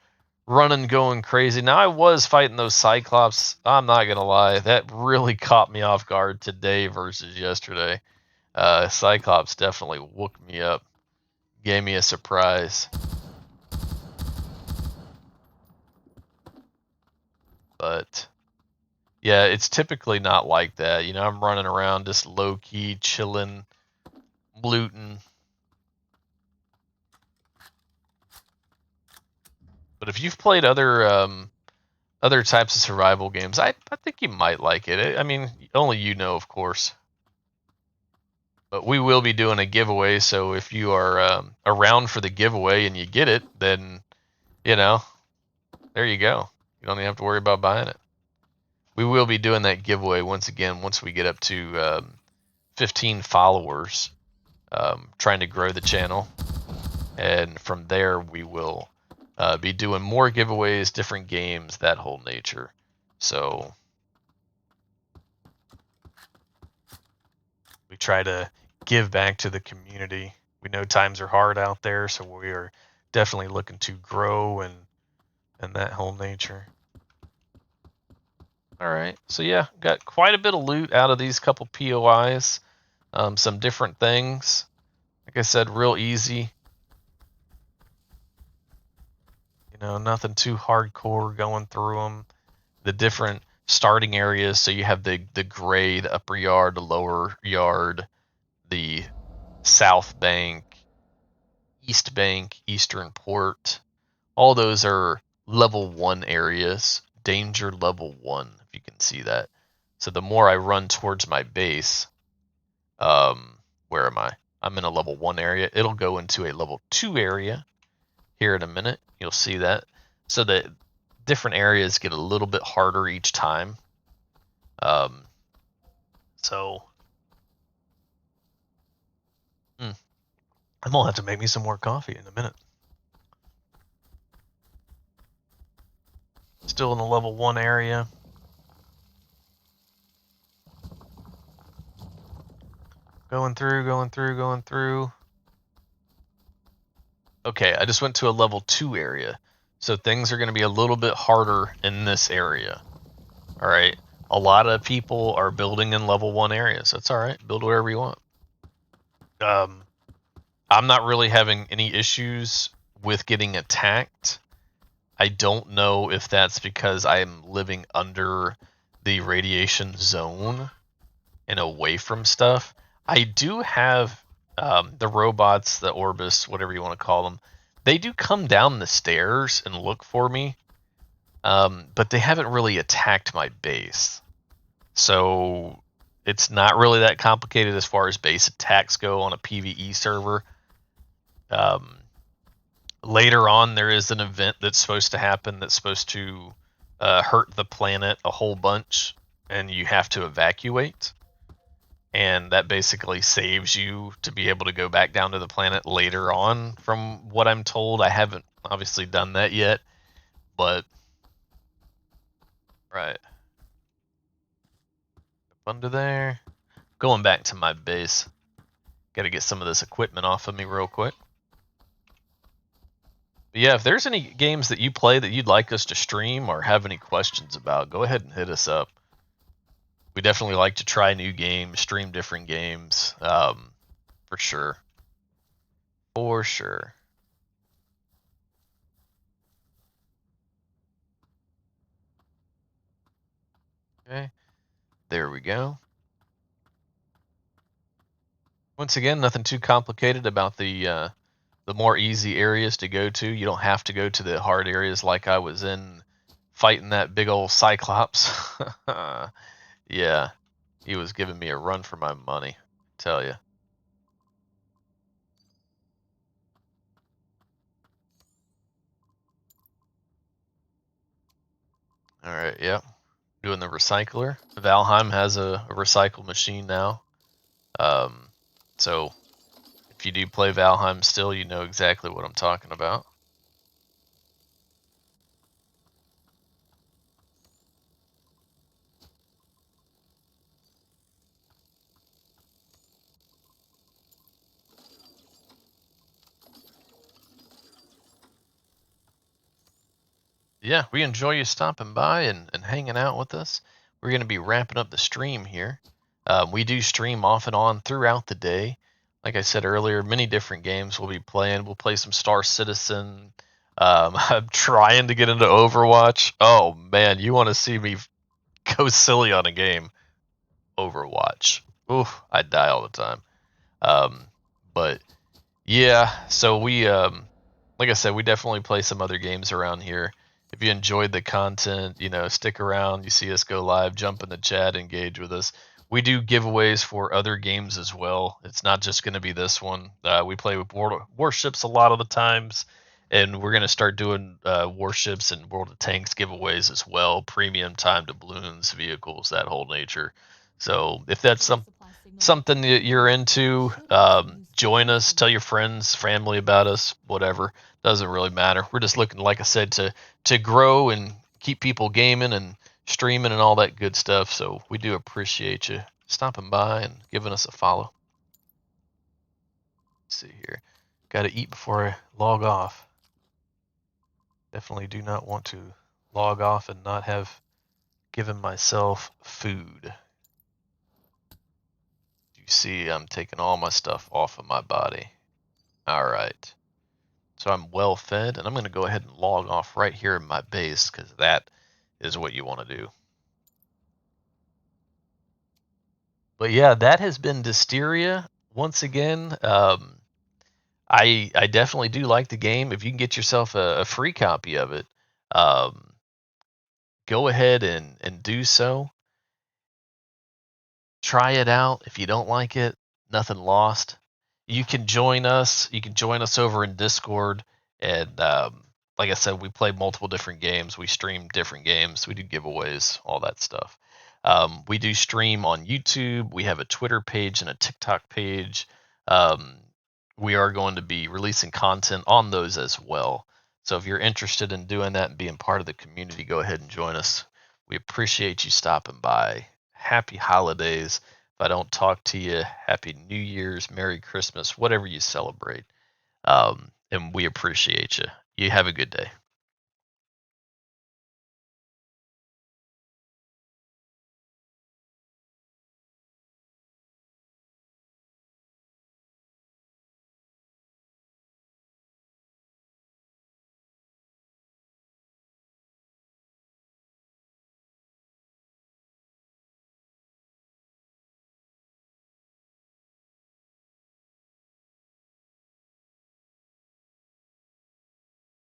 running, going crazy. Now, I was fighting those Cyclops. I'm not going to lie. That really caught me off guard today versus yesterday. Cyclops definitely woke me up. Gave me a surprise. But yeah, it's typically not like that. You know, I'm running around just low key, chilling, looting. But if you've played other types of survival games, I think you might like it. I mean, only you know, of course. But we will be doing a giveaway, so if you are around for the giveaway and you get it, then you know, there you go. You don't even have to worry about buying it. We will be doing that giveaway once again once we get up to 15 followers, trying to grow the channel, and from there we will be doing more giveaways, different games, that whole nature. So we try to give back to the community. We know times are hard out there, so we are definitely looking to grow and that whole nature. All right, so yeah, got quite a bit of loot out of these couple POIs. Some different things. Like I said, real easy. You know, nothing too hardcore going through them. The different starting areas. So you have the gray, the upper yard, the lower yard, the south bank, east bank, eastern port. All those are level 1 areas, danger level 1, if you can see that. So the more I run towards my base, where am I? I'm in a level 1 area. It'll go into a level 2 area here in a minute. You'll see that. So the different areas get a little bit harder each time. Um, so I'm gonna have to make me some more coffee in a minute. Still in the level 1 area. Going through, going through, going through. Okay, I just went to a level 2 area. So things are going to be a little bit harder in this area. All right. A lot of people are building in level 1 areas. That's all right. Build wherever you want. I'm not really having any issues with getting attacked. I don't know if that's because I'm living under the radiation zone and away from stuff. I do have the robots, the Orbis, whatever you want to call them. They do come down the stairs and look for me, but they haven't really attacked my base. So it's not really that complicated as far as base attacks go on a PvE server. Um, Later on, there is an event that's supposed to happen that's supposed to hurt the planet a whole bunch, and you have to evacuate. And that basically saves you to be able to go back down to the planet later on, from what I'm told. I haven't obviously done that yet, but right. Up under there. Going back to my base. Got to get some of this equipment off of me real quick. But yeah, if there's any games that you play that you'd like us to stream or have any questions about, go ahead and hit us up. We definitely like to try new games, stream different games, for sure. For sure. Okay, there we go. Once again, nothing too complicated about the more easy areas to go to. You don't have to go to the hard areas like I was in fighting that big old Cyclops. Yeah, he was giving me a run for my money, I tell you. All right, yeah. Doing the recycler. Valheim has a recycle machine now. Um, so if you do play Valheim still, you know exactly what I'm talking about. Yeah, we enjoy you stopping by and hanging out with us. We're going to be wrapping up the stream here. We do stream off and on throughout the day. like I said earlier, many different games we'll be playing. We'll play some Star Citizen. I'm trying to get into Overwatch. Oh man, you want to see me go silly on a game? Overwatch. Oof, I die all the time. Um, but yeah, so we like I said, we definitely play some other games around here. If you enjoyed the content, stick around, you see us go live, jump in the chat, engage with us. We do giveaways for other games as well. It's not just going to be this one. We play with warships a lot of the times, and we're going to start doing warships and World of Tanks giveaways as well. Premium time doubloons, vehicles, that whole nature. So if that's something that you're into, join us, tell your friends, family about us, whatever. Doesn't really matter. We're just looking, like I said, to grow and keep people gaming and streaming and all that good stuff. So we do appreciate you stopping by and giving us a follow. Let's see here. Got to eat before I log off. Definitely do not want to log off and not have given myself food. You see, I'm taking all my stuff off of my body. All right. So I'm well fed, and I'm going to go ahead and log off right here in my base because that is what you want to do. But yeah, that has been Dysteria once again. I definitely do like the game. If you can get yourself a free copy of it, um, go ahead and do so. Try it out. If you don't like it, nothing lost. You can join us. You can join us over in Discord, and like I said, we play multiple different games. We stream different games. We do giveaways, all that stuff. We do stream on YouTube. We have a Twitter page and a TikTok page. Um, we are going to be releasing content on those as well. So if you're interested in doing that and being part of the community, go ahead and join us. We appreciate you stopping by. Happy holidays. If I don't talk to you, Happy New Year's, Merry Christmas, whatever you celebrate. And we appreciate you. You have a good day.